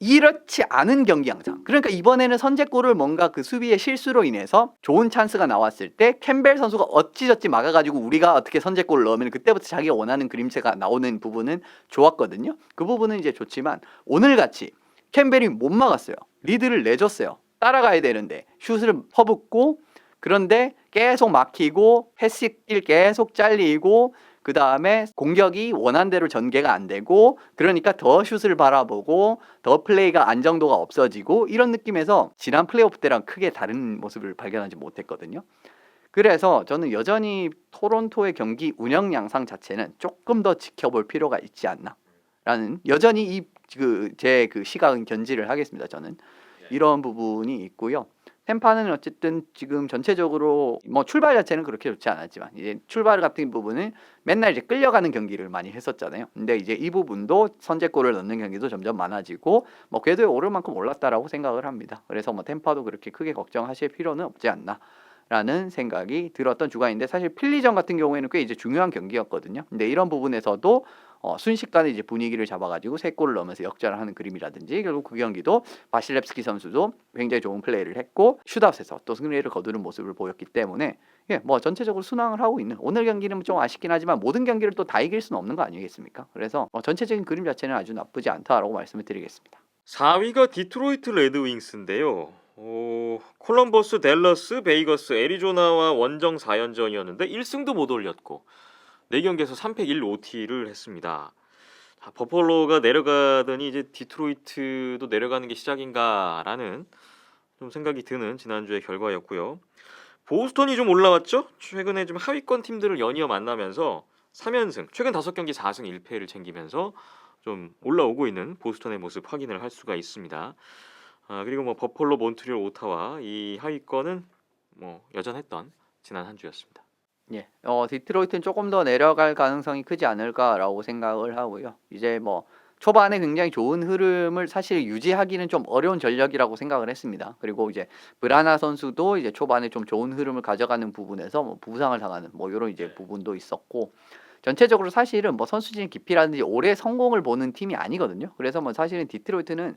이렇지 않은 경기 항상. 그러니까 이번에는 선제골을 뭔가 그 수비의 실수로 인해서 좋은 찬스가 나왔을 때 캠벨 선수가 어찌저찌 막아가지고 우리가 어떻게 선제골을 넣으면 그때부터 자기가 원하는 그림체가 나오는 부분은 좋았거든요. 그 부분은 이제 좋지만 오늘같이 캠벨이 못 막았어요. 리드를 내줬어요. 따라가야 되는데 슛을 퍼붓고 그런데 계속 막히고 패스길 계속 잘리고 그 다음에 공격이 원한대로 전개가 안 되고 그러니까 더 슛을 바라보고 더 플레이가 안정도가 없어지고 이런 느낌에서 지난 플레이오프 때랑 크게 다른 모습을 발견하지 못했거든요. 그래서 저는 여전히 토론토의 경기 운영 양상 자체는 조금 더 지켜볼 필요가 있지 않나라는 여전히 제 시각은 견지를 하겠습니다. 저는 이런 부분이 있고요. 템파는 어쨌든 지금 전체적으로 뭐 출발 자체는 그렇게 좋지 않았지만 이제 출발 같은 부분은 맨날 이제 끌려가는 경기를 많이 했었잖아요. 근데 이제 이 부분도 선제골을 넣는 경기도 점점 많아지고 뭐 궤도에 오를 만큼 올랐다라고 생각을 합니다. 그래서 뭐 템파도 그렇게 크게 걱정하실 필요는 없지 않나라는 생각이 들었던 주간인데 사실 필리전 같은 경우에는 꽤 이제 중요한 경기였거든요. 근데 이런 부분에서도 순식간에 이제 분위기를 잡아가지고 3골을 넣으면서 역전을 하는 그림이라든지 결국 그 경기도 바실렙스키 선수도 굉장히 좋은 플레이를 했고 슛아웃에서 또 승리를 거두는 모습을 보였기 때문에 뭐 전체적으로 순항을 하고 있는 오늘 경기는 좀 아쉽긴 하지만 모든 경기를 또 다 이길 수는 없는 거 아니겠습니까? 그래서 전체적인 그림 자체는 아주 나쁘지 않다라고 말씀을 드리겠습니다. 4위가 디트로이트 레드윙스인데요. 콜럼버스, 댈러스, 베이거스, 애리조나와 원정 4연전이었는데 1승도 못 올렸고 4경기에서 3패 1OT를 했습니다. 버펄로가 내려가더니 이제 디트로이트도 내려가는 게 시작인가라는 좀 생각이 드는 지난주의 결과였고요. 보스턴이 좀 올라왔죠? 최근에 좀 하위권 팀들을 연이어 만나면서 3연승, 최근 5경기 4승 1패를 챙기면서 좀 올라오고 있는 보스턴의 모습 확인을 할 수가 있습니다. 그리고 뭐 버펄로, 몬트리올, 오타와 이 하위권은 뭐 여전했던 지난 한 주였습니다. 디트로이트는 조금 더 내려갈 가능성이 크지 않을까라고 생각을 하고요. 이제 뭐 초반에 굉장히 좋은 흐름을 사실 유지하기는 좀 어려운 전력이라고 생각을 했습니다. 그리고 이제 브라나 선수도 이제 초반에 좀 좋은 흐름을 가져가는 부분에서 뭐 부상을 당하는 뭐 이런 이제 부분도 있었고 전체적으로 사실은 뭐 선수진 깊이라든지 올해 성공을 보는 팀이 아니거든요. 그래서 뭐 사실은 디트로이트는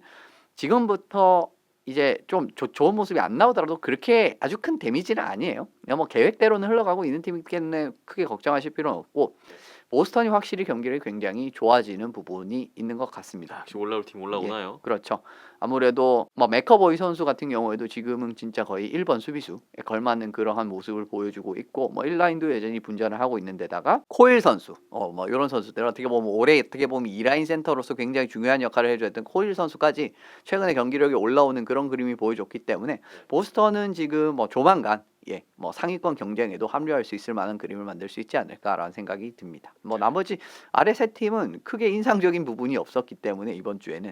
지금부터 이제 좀 좋은 모습이 안 나오더라도 그렇게 아주 큰 데미지는 아니에요. 그냥 뭐 계획대로는 흘러가고 있는 팀이기 때문에 크게 걱정하실 필요는 없고 보스턴이 확실히 경기를 굉장히 좋아지는 부분이 있는 것 같습니다. 역시 올라올 팀 올라오나요? 그렇죠. 아무래도 뭐 맥커보이 선수 같은 경우에도 지금은 진짜 거의 1번 수비수에 걸맞는 그러한 모습을 보여주고 있고 뭐 1라인도 여전히 분전을 하고 있는 데다가 코일 선수 뭐 이런 선수들 어떻게 보면 올해 어떻게 보면 2라인 센터로서 굉장히 중요한 역할을 해줬던 코일 선수까지 최근에 경기력이 올라오는 그런 그림이 보여줬기 때문에 보스턴은 지금 뭐 조만간 뭐 상위권 경쟁에도 합류할 수 있을 만한 그림을 만들 수 있지 않을까라는 생각이 듭니다. 뭐 나머지 아래 세 팀은 크게 인상적인 부분이 없었기 때문에 이번 주에는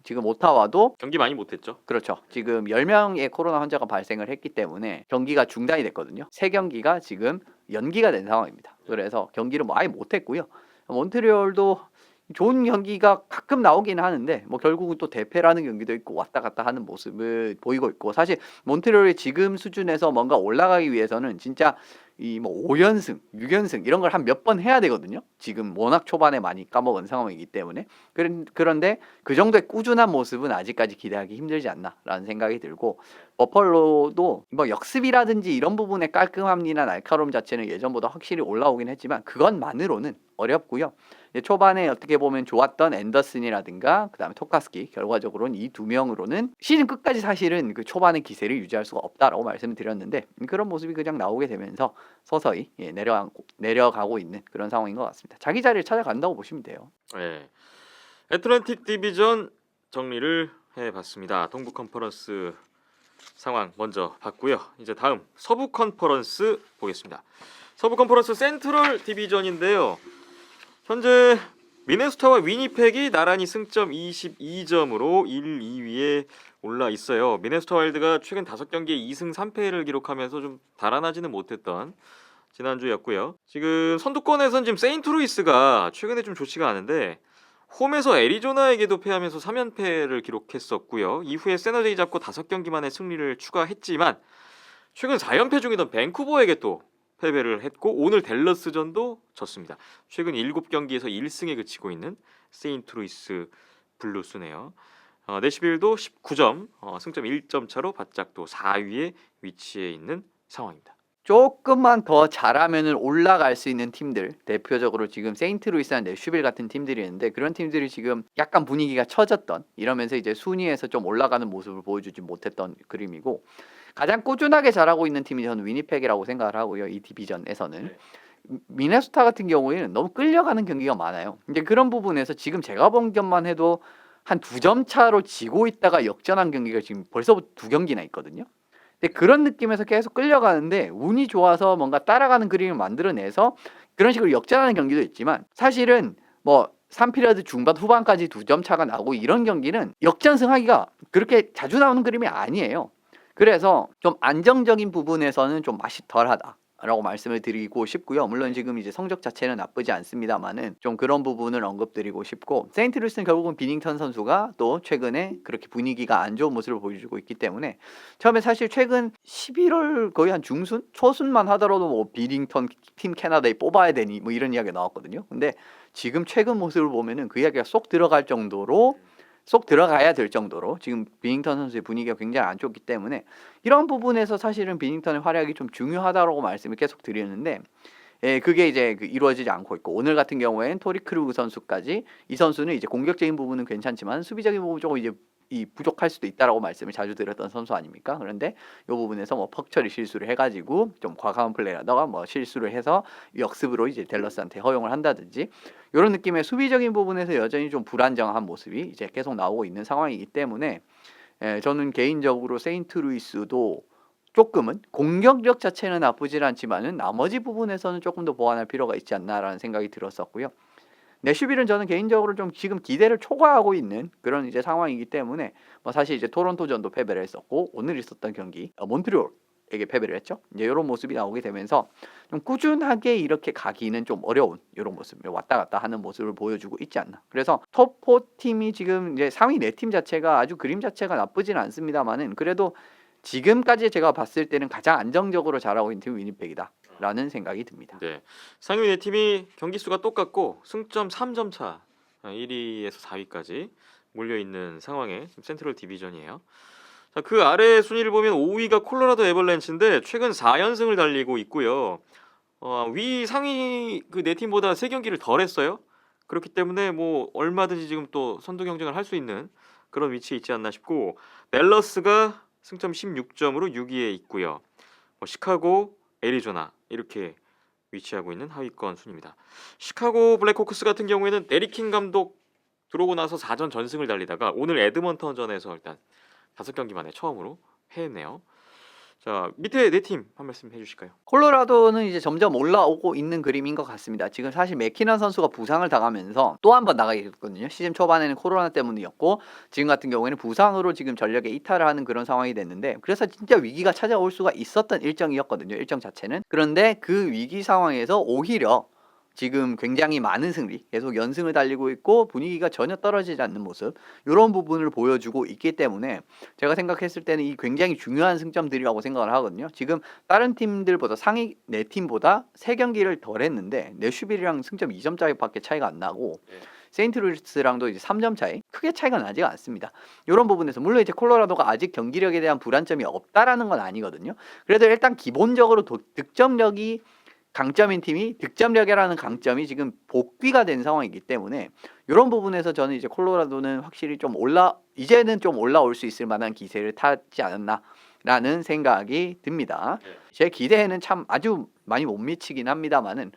지금 오타와도 경기 많이 못했죠? 그렇죠. 지금 10명의 코로나 환자가 발생을 했기 때문에 경기가 중단이 됐거든요. 3경기가 지금 연기가 된 상황입니다. 그래서 경기를 뭐 아예 못했고요. 몬트리올도 좋은 경기가 가끔 나오긴 하는데 뭐 결국은 또 대패라는 경기도 있고 왔다 갔다 하는 모습을 보이고 있고 사실 몬트리올이 지금 수준에서 뭔가 올라가기 위해서는 진짜 이 뭐 5연승, 6연승 이런 걸 한 몇 번 해야 되거든요. 지금 워낙 초반에 많이 까먹은 상황이기 때문에 그런데 그 정도의 꾸준한 모습은 아직까지 기대하기 힘들지 않나라는 생각이 들고 버펄로도 뭐 역습이라든지 이런 부분의 깔끔함이나 날카로움 자체는 예전보다 확실히 올라오긴 했지만 그것만으로는 어렵고요. 초반에 어떻게 보면 좋았던 앤더슨이라든가 그다음에 토카스키 결과적으로는 이 2명으로는 시즌 끝까지 사실은 그 초반의 기세를 유지할 수가 없다라고 말씀을 드렸는데 그런 모습이 그냥 나오게 되면서 서서히 내려가고 있는 그런 상황인 것 같습니다. 자기 자리를 찾아간다고 보시면 돼요. 네. 애틀랜틱 디비전 정리를 해봤습니다. 동부 컨퍼런스 상황 먼저 봤고요. 이제 다음 서부 컨퍼런스 보겠습니다. 서부 컨퍼런스 센트럴 디비전인데요. 현재 미네소타와 위니펙이 나란히 승점 22점으로 1, 2위에 올라 있어요. 미네소타 와일드가 최근 5경기에 2승 3패를 기록하면서 좀 달아나지는 못했던 지난주였고요. 지금 선두권에선 지금 세인트루이스가 최근에 좀 좋지가 않은데 홈에서 애리조나에게도 패하면서 3연패를 기록했었고요. 이후에 세너데이 잡고 5경기 만에 승리를 추가했지만 최근 4연패 중이던 밴쿠버에게 또 패배를 했고 오늘 댈러스전도 졌습니다. 최근 7경기에서 1승에 그치고 있는 세인트루이스 블루스네요. 내시빌도 19점, 승점 1점 차로 바짝 또 4위에 위치해 있는 상황입니다. 조금만 더 잘하면은 올라갈 수 있는 팀들, 대표적으로 지금 세인트루이스나 내슈빌 같은 팀들이 있는데 그런 팀들이 지금 약간 분위기가 처졌던, 이러면서 이제 순위에서 좀 올라가는 모습을 보여주지 못했던 그림이고, 가장 꾸준하게 잘하고 있는 팀이 저는 위니펙이라고 생각을 하고요. 이 디비전에서는 미네소타 같은 경우에는 너무 끌려가는 경기가 많아요. 이제 그런 부분에서 지금 제가 본 것만 해도 한 2점 차로 지고 있다가 역전한 경기가 지금 벌써부터 2경기나 있거든요. 근데 그런 느낌에서 계속 끌려가는데 운이 좋아서 뭔가 따라가는 그림을 만들어내서 그런 식으로 역전하는 경기도 있지만, 사실은 뭐 3피리어드 중반 후반까지 2점 차가 나고 이런 경기는 역전승하기가 그렇게 자주 나오는 그림이 아니에요. 그래서 좀 안정적인 부분에서는 좀 맛이 덜하다 라고 말씀을 드리고 싶고요. 물론 지금 이제 성적 자체는 나쁘지 않습니다만은 좀 그런 부분을 언급드리고 싶고, 세인트루이스는 결국은 비닝턴 선수가 또 최근에 그렇게 분위기가 안 좋은 모습을 보여주고 있기 때문에, 처음에 사실 최근 11월 거의 한 중순? 초순만 하더라도 뭐 비닝턴 팀 캐나다에 뽑아야 되니 뭐 이런 이야기가 나왔거든요. 근데 지금 최근 모습을 보면은 그 이야기가 쏙 들어갈 정도로, 쏙 들어가야 될 정도로 지금 비닝턴 선수의 분위기가 굉장히 안 좋기 때문에, 이런 부분에서 사실은 비닝턴의 활약이 좀 중요하다라고 말씀을 계속 드리는데, 그게 이제 이루어지지 않고 있고, 오늘 같은 경우에는 토리 크루그 선수까지, 이 선수는 이제 공격적인 부분은 괜찮지만 수비적인 부분 조금 이제 부족할 수도 있다라고 말씀을 자주 드렸던 선수 아닙니까? 그런데 이 부분에서 뭐 퍽처리 실수를 해가지고 좀 과감한 플레이하다가 뭐 실수를 해서 역습으로 이제 댈러스한테 허용을 한다든지, 이런 느낌의 수비적인 부분에서 여전히 좀 불안정한 모습이 이제 계속 나오고 있는 상황이기 때문에, 저는 개인적으로 세인트루이스도 조금은 공격력 자체는 나쁘진 않지만은 나머지 부분에서는 조금 더 보완할 필요가 있지 않나라는 생각이 들었었고요. 내슈빌은 저는 개인적으로 좀 지금 기대를 초과하고 있는 그런 이제 상황이기 때문에, 뭐 사실 이제 토론토전도 패배를 했었고 오늘 있었던 경기 몬트리올에게 패배를 했죠. 이제 이런 모습이 나오게 되면서 좀 꾸준하게 이렇게 가기는 좀 어려운 이런 모습, 왔다 갔다 하는 모습을 보여주고 있지 않나. 그래서 톱4 팀이 지금 이제 상위 4팀 자체가 아주 그림 자체가 나쁘진 않습니다만은, 그래도 지금까지 제가 봤을 때는 가장 안정적으로 잘하고 있는 팀이 위니펙이다라는 생각이 듭니다. 네, 상위 4팀이 경기 수가 똑같고 승점 3점 차, 1위에서 4위까지 몰려 있는 상황의 센트럴 디비전이에요. 자, 그 아래 순위를 보면 5위가 콜로라도 애벌랜치인데 최근 4연승을 달리고 있고요. 위 상위 그 4팀보다 3경기를 덜 했어요. 그렇기 때문에 뭐 얼마든지 지금 또 선두 경쟁을 할 수 있는 그런 위치에 있지 않나 싶고, 댈러스가 승점 16점으로 6위에 있고요. 시카고, 애리조나 이렇게 위치하고 있는 하위권 순입니다. 시카고 블랙호크스 같은 경우에는 에릭 킹 감독 들어오고 나서 4전 전승을 달리다가 오늘 에드먼턴전에서 일단 5경기 만에 처음으로 패했네요. 자, 밑에 4팀 한 말씀 해주실까요? 콜로라도는 이제 점점 올라오고 있는 그림인 것 같습니다. 지금 사실 맥키넌 선수가 부상을 당하면서 또 한 번 나가게 됐거든요. 시즌 초반에는 코로나 때문이었고 지금 같은 경우에는 부상으로 지금 전력에 이탈을 하는 그런 상황이 됐는데, 그래서 진짜 위기가 찾아올 수가 있었던 일정이었거든요. 일정 자체는. 그런데 그 위기 상황에서 오히려 지금 굉장히 많은 승리, 계속 연승을 달리고 있고 분위기가 전혀 떨어지지 않는 모습, 이런 부분을 보여주고 있기 때문에 제가 생각했을 때는 이 굉장히 중요한 승점들이라고 생각을 하거든요. 지금 다른 팀들보다 상위 4팀보다 3경기를 덜 했는데 내슈빌이랑 승점 2점 차이밖에 차이가 안 나고, 세인트루이스랑도 이제 3점 차이, 크게 차이가 나지가 않습니다. 이런 부분에서 물론 이제 콜로라도가 아직 경기력에 대한 불안점이 없다라는 건 아니거든요. 그래도 일단 기본적으로 득점력이 강점인 팀이, 득점력이라는 강점이 지금 복귀가 된 상황이기 때문에 이런 부분에서 저는 이제 콜로라도는 확실히 좀 이제는 좀 올라올 수 있을 만한 기세를 타지 않았나라는 생각이 듭니다. 제 기대에는 참 아주 많이 못 미치긴 합니다만은,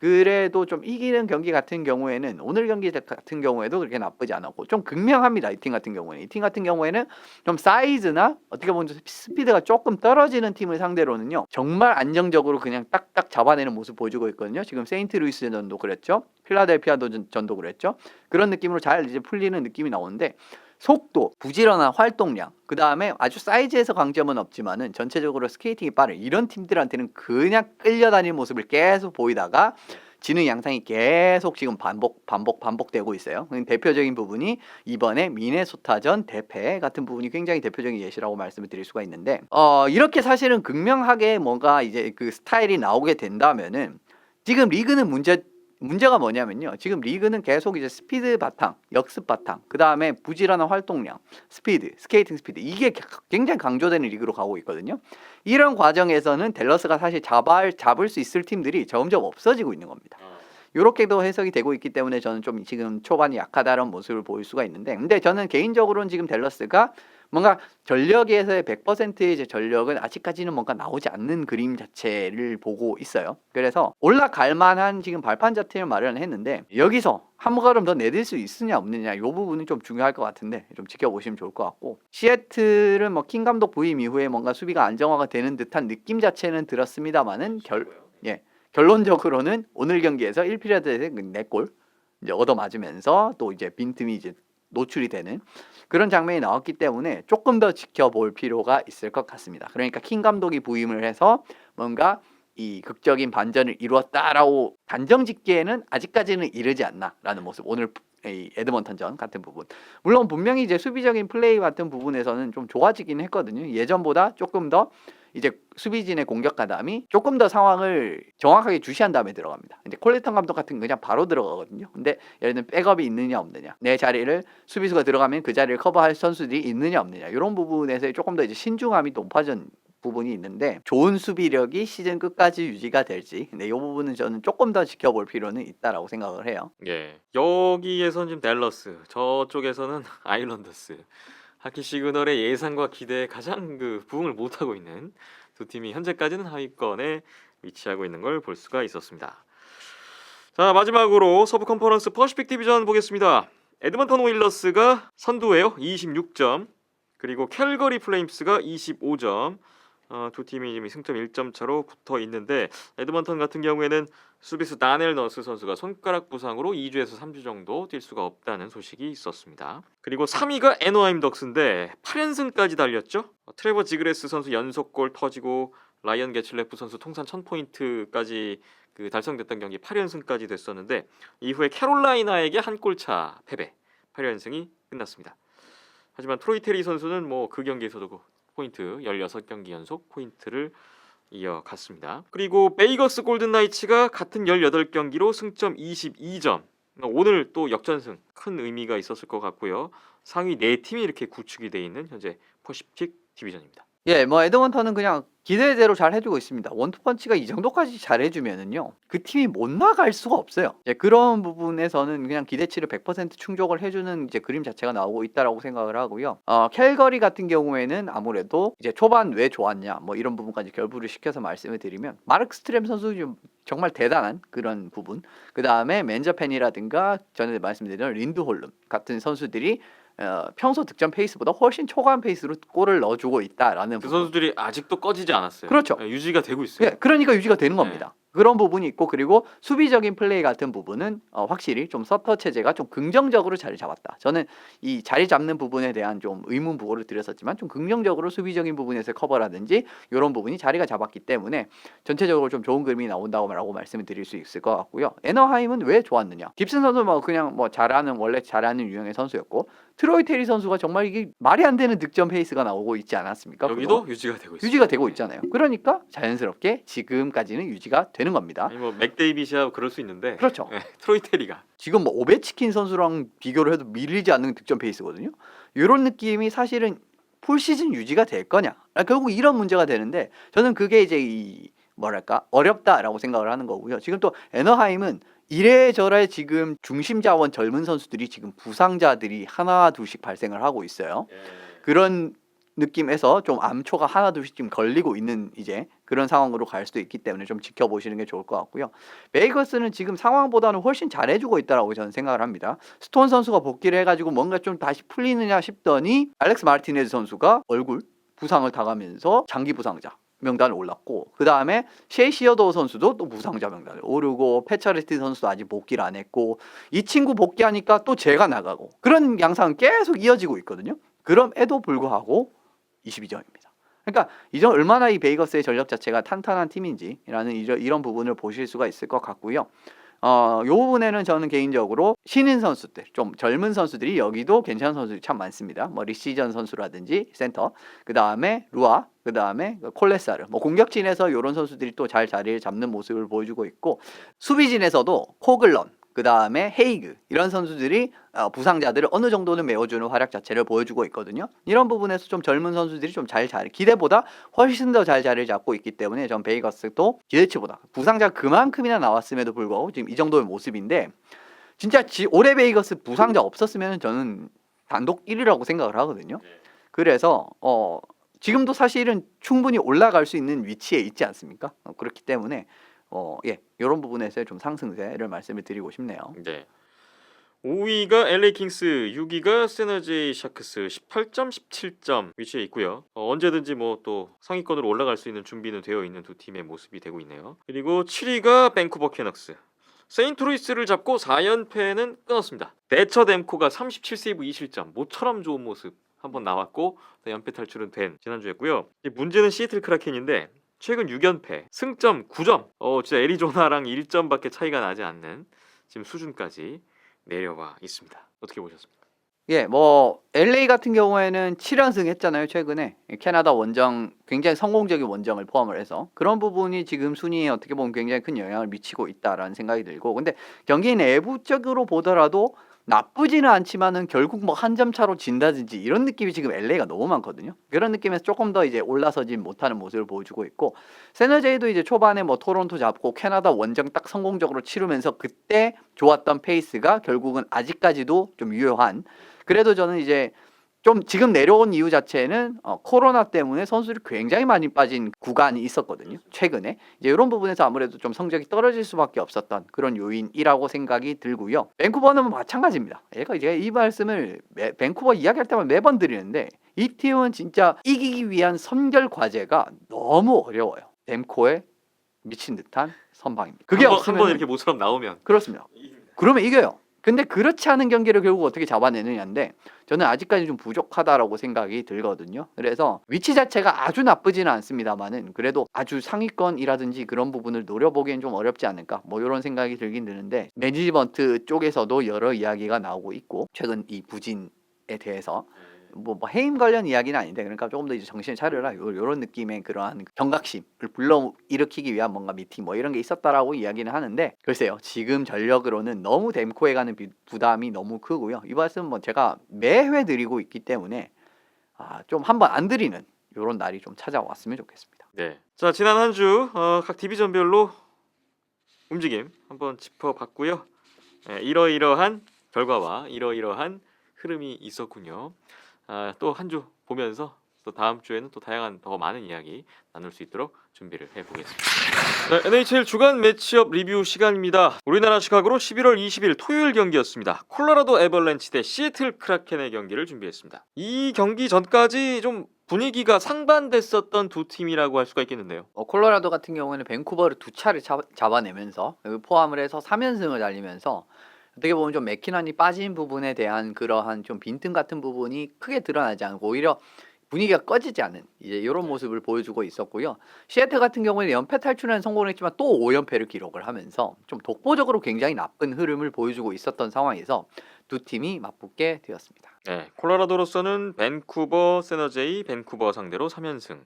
그래도 좀 이기는 경기 같은 경우에는, 오늘 경기 같은 경우에도 그렇게 나쁘지 않았고 좀 극명합니다. 이 팀 같은 경우에는 좀 사이즈나 어떻게 보면 스피드가 조금 떨어지는 팀을 상대로는요 정말 안정적으로 그냥 딱딱 잡아내는 모습 보여주고 있거든요. 지금 세인트루이스 전도 그랬죠, 필라델피아 전도 그랬죠. 그런 느낌으로 잘 이제 풀리는 느낌이 나오는데, 속도, 부지런한 활동량, 그 다음에 아주 사이즈에서 강점은 없지만은 전체적으로 스케이팅이 빠른 이런 팀들한테는 그냥 끌려다니는 모습을 계속 보이다가 지는 양상이 계속 지금 반복되고 있어요. 대표적인 부분이 이번에 미네소타전 대패 같은 부분이 굉장히 대표적인 예시라고 말씀을 드릴 수가 있는데 이렇게 사실은 극명하게 뭔가 이제 그 스타일이 나오게 된다면은 지금 리그는 문제가 뭐냐면요. 지금 리그는 계속 이제 스피드 바탕, 역습 바탕, 그 다음에 부지런한 활동량, 스피드, 스케이팅 스피드 이게 굉장히 강조되는 리그로 가고 있거든요. 이런 과정에서는 댈러스가 사실 잡을 수 있을 팀들이 점점 없어지고 있는 겁니다. 이렇게도 해석이 되고 있기 때문에 저는 좀 지금 초반이 약하다는 모습을 보일 수가 있는데, 근데 저는 개인적으로는 지금 댈러스가 뭔가 전력에서의 100%의 이제 전력은 아직까지는 뭔가 나오지 않는 그림 자체를 보고 있어요. 그래서 올라갈 만한 지금 발판 자체를 마련했는데 여기서 한 걸음 더 내릴 수 있느냐 없느냐 이 부분은 좀 중요할 것 같은데 좀 지켜보시면 좋을 것 같고, 시애틀은 뭐 킹 감독 부임 이후에 뭔가 수비가 안정화가 되는 듯한 느낌 자체는 들었습니다만은 결론적으로는 오늘 경기에서 1피리어드에서 4골 이제 얻어맞으면서 또 이제 빈틈이 이제 노출이 되는 그런 장면이 나왔기 때문에 조금 더 지켜볼 필요가 있을 것 같습니다. 그러니까 킹 감독이 부임을 해서 뭔가 이 극적인 반전을 이루었다라고 단정짓기에는 아직까지는 이르지 않나라는 모습. 오늘 이 에드먼턴전 같은 부분, 물론 분명히 이제 수비적인 플레이 같은 부분에서는 좀 좋아지긴 했거든요. 예전보다 조금 더 이제 수비진의 공격 가담이 조금 더 상황을 정확하게 주시한 다음에 들어갑니다. 이제 콜레턴 감독 같은 건 그냥 바로 들어가거든요. 근데 예를 들면 백업이 있느냐 없느냐, 내 자리를 수비수가 들어가면 그 자리를 커버할 선수들이 있느냐 없느냐, 이런 부분에서 조금 더 이제 신중함이 높아진 부분이 있는데, 좋은 수비력이 시즌 끝까지 유지가 될지, 근데 이 부분은 저는 조금 더 지켜볼 필요는 있다라고 생각을 해요. 예. 여기에선 지금 댈러스, 저쪽에서는 아일랜더스. 하키 시그널의 예상과 기대에 가장 그 부응을 못하고 있는 두 팀이 현재까지는 하위권에 위치하고 있는 걸 볼 수가 있었습니다. 자, 마지막으로 서부 컨퍼런스 퍼시픽 디비전 보겠습니다. 에드먼턴 오일러스가 선두예요. 26점. 그리고 캘거리 플레임스가 25점. 두 팀이 지금 승점 1점 차로 붙어 있는데, 에드먼턴 같은 경우에는 수비수 다넬 너스 선수가 손가락 부상으로 2주에서 3주 정도 뛸 수가 없다는 소식이 있었습니다. 그리고 3위가 애너하임 덕스인데 8연승까지 달렸죠. 트레버 지그레스 선수 연속골 터지고 라이언 게칠레프 선수 통산 1000포인트까지 그 달성됐던 경기 8연승까지 됐었는데, 이후에 캐롤라이나에게 한 골차 패배, 8연승이 끝났습니다. 하지만 트로이 테리 선수는 뭐 그 경기에서도 포인트 16경기 연속 포인트를 이어갔습니다. 그리고 베이거스 골든 나이츠가 같은 18경기로 승점 22점. 오늘 또 역전승, 큰 의미가 있었을 것 같고요. 상위 4팀이 이렇게 구축이 돼 있는 현재 퍼시픽 디비전입니다. 예, 뭐 에드먼턴은 그냥 기대대로 잘 해주고 있습니다. 원투펀치가 이 정도까지 잘 해주면은요, 그 팀이 못 나갈 수가 없어요. 예, 그런 부분에서는 그냥 기대치를 100% 충족을 해주는 이제 그림 자체가 나오고 있다라고 생각을 하고요. 캘거리 같은 경우에는 아무래도 이제 초반 왜 좋았냐, 뭐 이런 부분까지 결부를 시켜서 말씀을 드리면, 마르크 스트램 선수 좀 정말 대단한 그런 부분, 그 다음에 맨저펜이라든가 전에 말씀드린 린드홀름 같은 선수들이 평소 득점 페이스보다 훨씬 초과한 페이스로 골을 넣어주고 있다라는 그 부분. 선수들이 아직도 꺼지지 않았어요. 그렇죠. 유지가 되고 있어요. 예, 그러니까 유지가 되는 겁니다. 그런 부분이 있고, 그리고 수비적인 플레이 같은 부분은 확실히 좀 서터 체제가 좀 긍정적으로 자리 잡았다. 저는 이 자리 잡는 부분에 대한 좀 의문부호를 드렸었지만, 좀 긍정적으로 수비적인 부분에서 커버라든지 이런 부분이 자리가 잡았기 때문에 전체적으로 좀 좋은 그림이 나온다고 말씀을 드릴 수 있을 것 같고요. 애너하임은 왜 좋았느냐? 깁슨 선수 뭐 그냥 뭐 원래 잘하는 유형의 선수였고, 트로이 테리 선수가 정말 이게 말이 안 되는 득점 페이스가 나오고 있지 않았습니까? 여기도 유지가 되고 있어요. 유지가 되고 있잖아요. 그러니까 자연스럽게 지금까지는 유지가 되는 겁니다. 아니 뭐 맥데이빗이야 그럴 수 있는데, 그렇죠. 트로이 테리가 지금 뭐 오베치킨 선수랑 비교를 해도 밀리지 않는 득점 페이스거든요. 이런 느낌이 사실은 풀 시즌 유지가 될 거냐? 결국 이런 문제가 되는데, 저는 그게 이제 이 뭐랄까 어렵다라고 생각을 하는 거고요. 지금 또 애너하임은 이래저래 지금 중심 자원 젊은 선수들이 지금 부상자들이 하나 둘씩 발생을 하고 있어요. 그런 느낌에서 좀 암초가 하나 둘씩 지금 걸리고 있는 이제 그런 상황으로 갈 수도 있기 때문에 좀 지켜보시는 게 좋을 것 같고요. 베이거스는 지금 상황보다는 훨씬 잘해주고 있다라고 저는 생각을 합니다. 스톤 선수가 복귀를 해가지고 뭔가 좀 다시 풀리느냐 싶더니 알렉스 마르티네즈 선수가 얼굴 부상을 당하면서 장기 부상자 명단에 올랐고, 그 다음에 셰이 시어도 선수도 또 부상자 명단에 오르고, 페차레티 선수도 아직 복귀를 안 했고, 이 친구 복귀하니까 또 제가 나가고, 그런 양상은 계속 이어지고 있거든요. 그럼에도 불구하고 22점입니다. 그러니까 이전 얼마나 이 베이거스의 전력 자체가 탄탄한 팀인지라는 이런 부분을 보실 수가 있을 것 같고요. 요 부분에는 저는 개인적으로 신인 선수들, 좀 젊은 선수들이 여기도 괜찮은 선수들이 참 많습니다. 뭐 리시전 선수라든지 센터, 그 다음에 루아, 그 다음에 콜레사르, 뭐 공격진에서 이런 선수들이 또 잘 자리를 잡는 모습을 보여주고 있고, 수비진에서도 코글런, 그 다음에 헤이그, 이런 선수들이 부상자들을 어느 정도는 메워주는 활약 자체를 보여주고 있거든요. 이런 부분에서 좀 젊은 선수들이 좀 잘 기대보다 훨씬 더 잘 자리를 잡고 있기 때문에 전 베이거스도 기대치보다 부상자 그만큼이나 나왔음에도 불구하고 지금 이 정도의 모습인데, 진짜 올해 베이거스 부상자 없었으면 저는 단독 1위라고 생각을 하거든요. 그래서 지금도 사실은 충분히 올라갈 수 있는 위치에 있지 않습니까? 그렇기 때문에 이런 부분에서 좀 상승세를 말씀을 드리고 싶네요. 네. 5위가 LA 킹스, 6위가 세너제이 샤크스 18점, 17점 위치에 있고요. 언제든지 뭐 또 상위권으로 올라갈 수 있는 준비는 되어 있는 두 팀의 모습이 되고 있네요. 그리고 7위가 밴쿠버 캐너스. 세인트루이스를 잡고 4연패는 끊었습니다. 대처 댐코가 37세이브 2실점, 모처럼 좋은 모습 한번 나왔고 연패 탈출은 된 지난주였고요. 문제는 시애틀 크라켄인데 최근 6연패, 승점 9점. 진짜 애리조나랑 1점밖에 차이가 나지 않는 지금 수준까지 내려와 있습니다. 어떻게 보셨습니까? 뭐 LA 같은 경우에는 7연승 했잖아요, 최근에. 캐나다 원정, 굉장히 성공적인 원정을 포함을 해서 그런 부분이 지금 순위에 어떻게 보면 굉장히 큰 영향을 미치고 있다라는 생각이 들고, 근데 경기 내부적으로 보더라도 나쁘지는 않지만은 결국 뭐 한 점 차로 진다든지 이런 느낌이 지금 LA가 너무 많거든요. 그런 느낌에서 조금 더 이제 올라서지 못하는 모습을 보여주고 있고, 세너제이도 이제 초반에 뭐 토론토 잡고 캐나다 원정 딱 성공적으로 치르면서 그때 좋았던 페이스가 결국은 아직까지도 좀 유효한, 그래도 저는 이제 좀 지금 내려온 이유 자체는 코로나 때문에 선수들이 굉장히 많이 빠진 구간이 있었거든요, 최근에. 이제 이런 부분에서 아무래도 좀 성적이 떨어질 수밖에 없었던 그런 요인이라고 생각이 들고요. 밴쿠버는 마찬가지입니다. 제가 이 말씀을 밴쿠버 이야기할 때만 매번 드리는데, 이 팀은 진짜 이기기 위한 선결 과제가 너무 어려워요. 댐코에 미친 듯한 선방입니다. 그게 없으면 한번 이렇게 모처럼 나오면 그렇습니다. 그러면 이겨요. 근데 그렇지 않은 경기를 결국 어떻게 잡아내느냐인데, 저는 아직까지 좀 부족하다라고 생각이 들거든요. 그래서 위치 자체가 아주 나쁘지는 않습니다만은 그래도 아주 상위권이라든지 그런 부분을 노려보기엔 좀 어렵지 않을까, 뭐 이런 생각이 들긴 드는데, 매니지먼트 쪽에서도 여러 이야기가 나오고 있고, 최근 이 부진에 대해서 뭐 해임 관련 이야기는 아닌데, 그러니까 조금 더 이제 정신을 차려라, 이런 느낌의 그러한 경각심을 불러일으키기 위한 뭔가 미팅 뭐 이런 게 있었다라고 이야기는 하는데, 글쎄요, 지금 전력으로는 너무 댐코에 가는 부담이 너무 크고요. 이 말씀은 뭐 제가 매회 드리고 있기 때문에 좀 한번 안 드리는 이런 날이 좀 찾아왔으면 좋겠습니다. 네. 자, 지난 한 주 각 디비전별로 움직임 한번 짚어봤고요. 이러이러한 결과와 이러이러한 흐름이 있었군요. 또 한 주 보면서 또 다음 주에는 또 다양한 더 많은 이야기 나눌 수 있도록 준비를 해보겠습니다. 네, NHL 주간 매치업 리뷰 시간입니다. 우리나라 시각으로 11월 20일 토요일 경기였습니다. 콜로라도 애벌렌치 대 시애틀 크라켄의 경기를 준비했습니다. 이 경기 전까지 좀 분위기가 상반됐었던 두 팀이라고 할 수가 있겠는데요. 콜로라도 같은 경우에는 밴쿠버를 두 차례 잡아내면서 포함을 해서 3연승을 달리면서 어떻게 보면 좀 맥키넌이 빠진 부분에 대한 그러한 좀 빈틈 같은 부분이 크게 드러나지 않고 오히려 분위기가 꺼지지 않은 이제 이런 모습을 보여주고 있었고요. 시애틀 같은 경우에는 연패 탈출에는 성공했지만 또 5연패를 기록을 하면서 좀 독보적으로 굉장히 나쁜 흐름을 보여주고 있었던 상황에서 두 팀이 맞붙게 되었습니다. 네, 콜로라도로서는 밴쿠버 세너제이, 밴쿠버 상대로 3연승.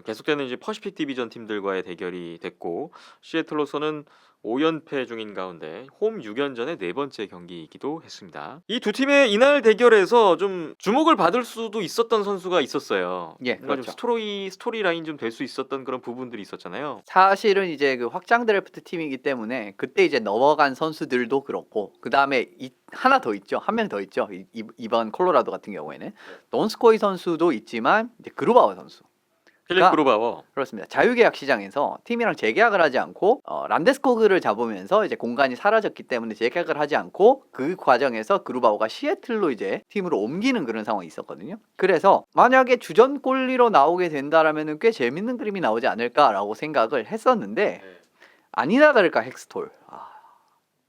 계속되는 이제 퍼시픽 디비전 팀들과의 대결이 됐고, 시애틀로서는 5연패 중인 가운데 홈 6연전의 네 번째 경기이기도 했습니다. 이 두 팀의 이날 대결에서 좀 주목을 받을 수도 있었던 선수가 있었어요. 예, 뭔가 그렇죠. 좀 스토리 라인 좀 될 수 있었던 그런 부분들이 있었잖아요. 사실은 이제 그 확장 드래프트 팀이기 때문에 그때 이제 넘어간 선수들도 그렇고, 그 다음에 하나 더 있죠. 한 명 더 있죠. 이번 콜로라도 같은 경우에는 돈스코이 선수도 있지만 이제 그루바워 선수. 필립 그루바워. 그렇습니다. 자유계약 시장에서 팀이랑 재계약을 하지 않고 란데스코그를 잡으면서 이제 공간이 사라졌기 때문에 재계약을 하지 않고 그 과정에서 그루바오가 시애틀로 이제 팀으로 옮기는 그런 상황이 있었거든요. 그래서 만약에 주전 골리로 나오게 된다라면은 꽤 재밌는 그림이 나오지 않을까라고 생각을 했었는데, 아니나 다를까 헥스톨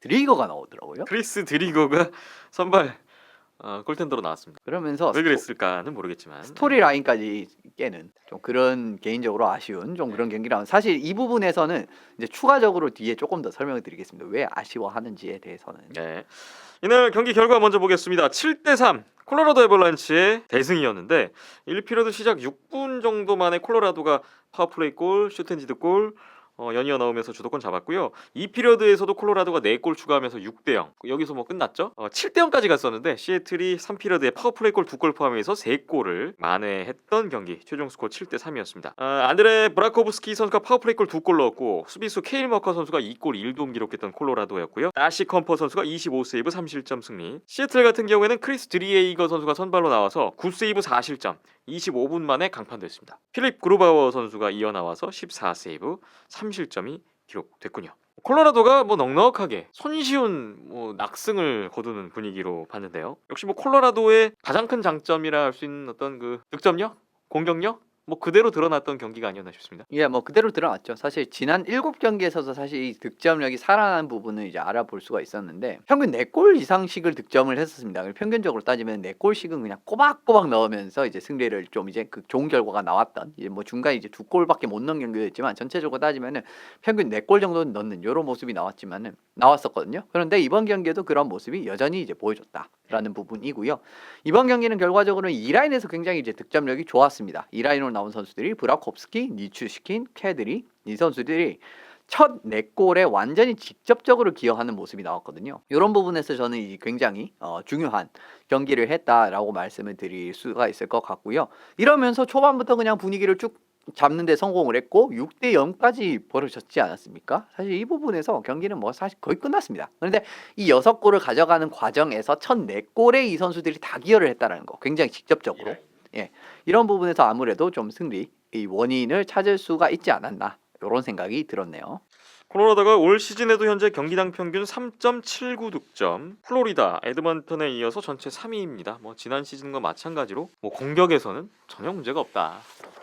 드리거가 나오더라고요. 크리스 드리거가 선발 골텐더로 나왔습니다. 그러면서 왜 그랬을까는 모르겠지만 스토리 라인까지 깨는 좀 그런 개인적으로 아쉬운 좀 그런 경기라 사실 이 부분에서는 이제 추가적으로 뒤에 조금 더 설명을 드리겠습니다. 왜 아쉬워하는지에 대해서는. 네. 이날 경기 결과 먼저 보겠습니다. 7대3 콜로라도 애벌란치의 대승이었는데 1피리어드 시작 6분 정도 만에 콜로라도가 파워플레이 골, 슈텐지드 골 연이어 넣으면서 주도권 잡았고요. 2피리어드에서도 콜로라도가 4골 추가하면서 6대0. 여기서 뭐 끝났죠? 7대0까지 갔었는데 시애틀이 3피리어드에 파워플레이 골 2골 포함해서 3골을 만회했던 경기. 최종 스코어 7대3이었습니다. 안드레 브라코브스키 선수가 파워플레이 골 2골 넣었고 수비수 케일 머커 선수가 2골 1도움 기록했던 콜로라도였고요. 다시 컴퍼 선수가 25세이브 3실점 승리. 시애틀 같은 경우에는 크리스 드리에이거 선수가 선발로 나와서 9세이브 4실점 25분 만에 강판됐습니다. 필립 그루바워 선수가 이어 나와서 14세이브 3실점이 기록됐군요. 콜로라도가 뭐 넉넉하게 손쉬운 낙승을 거두는 분위기로 봤는데요. 역시 뭐 콜로라도의 가장 큰 장점이라 할 수 있는 어떤 그 득점력, 공격력 뭐 그대로 드러났던 경기가 아니었나 싶습니다. 예, 뭐 그대로 드러났죠. 사실 지난 7경기에서도 사실 이 득점력이 살아난 부분을 이제 알아볼 수가 있었는데 평균 4골 이상씩을 득점을 했었습니다. 평균적으로 따지면 4골씩은 그냥 꼬박꼬박 넣으면서 이제 승리를 좀 이제 그 좋은 결과가 나왔던 이제 뭐 중간에 이제 2골밖에 못 넣은 경기였지만 전체적으로 따지면은 평균 4골 정도는 넣는 이런 모습이 나왔었거든요. 그런데 이번 경기에도 그런 모습이 여전히 이제 보여줬다라는 부분이고요. 이번 경기는 결과적으로는 2라인에서 굉장히 이제 득점력이 좋았습니다. 2라인으로 나온 선수들이 브라콥스키, 니추시킨, 캐드리 이 선수들이 첫 4골에 완전히 직접적으로 기여하는 모습이 나왔거든요. 이런 부분에서 저는 굉장히 중요한 경기를 했다라고 말씀을 드릴 수가 있을 것 같고요. 이러면서 초반부터 그냥 분위기를 쭉 잡는 데 성공을 했고 6대0까지 벌어졌지 않았습니까? 사실 이 부분에서 경기는 뭐 사실 거의 끝났습니다. 그런데 이 6골을 가져가는 과정에서 첫 4골에 이 선수들이 다 기여를 했다는 거 굉장히 직접적으로 예, 이런 부분에서 아무래도 좀 승리 이 원인을 찾을 수가 있지 않았나 이런 생각이 들었네요. 콜로라도가 올 시즌에도 현재 경기당 평균 3.79 득점, 플로리다, 에드먼턴에 이어서 전체 3위입니다. 뭐 지난 시즌과 마찬가지로 뭐 공격에서는 전혀 문제가 없다.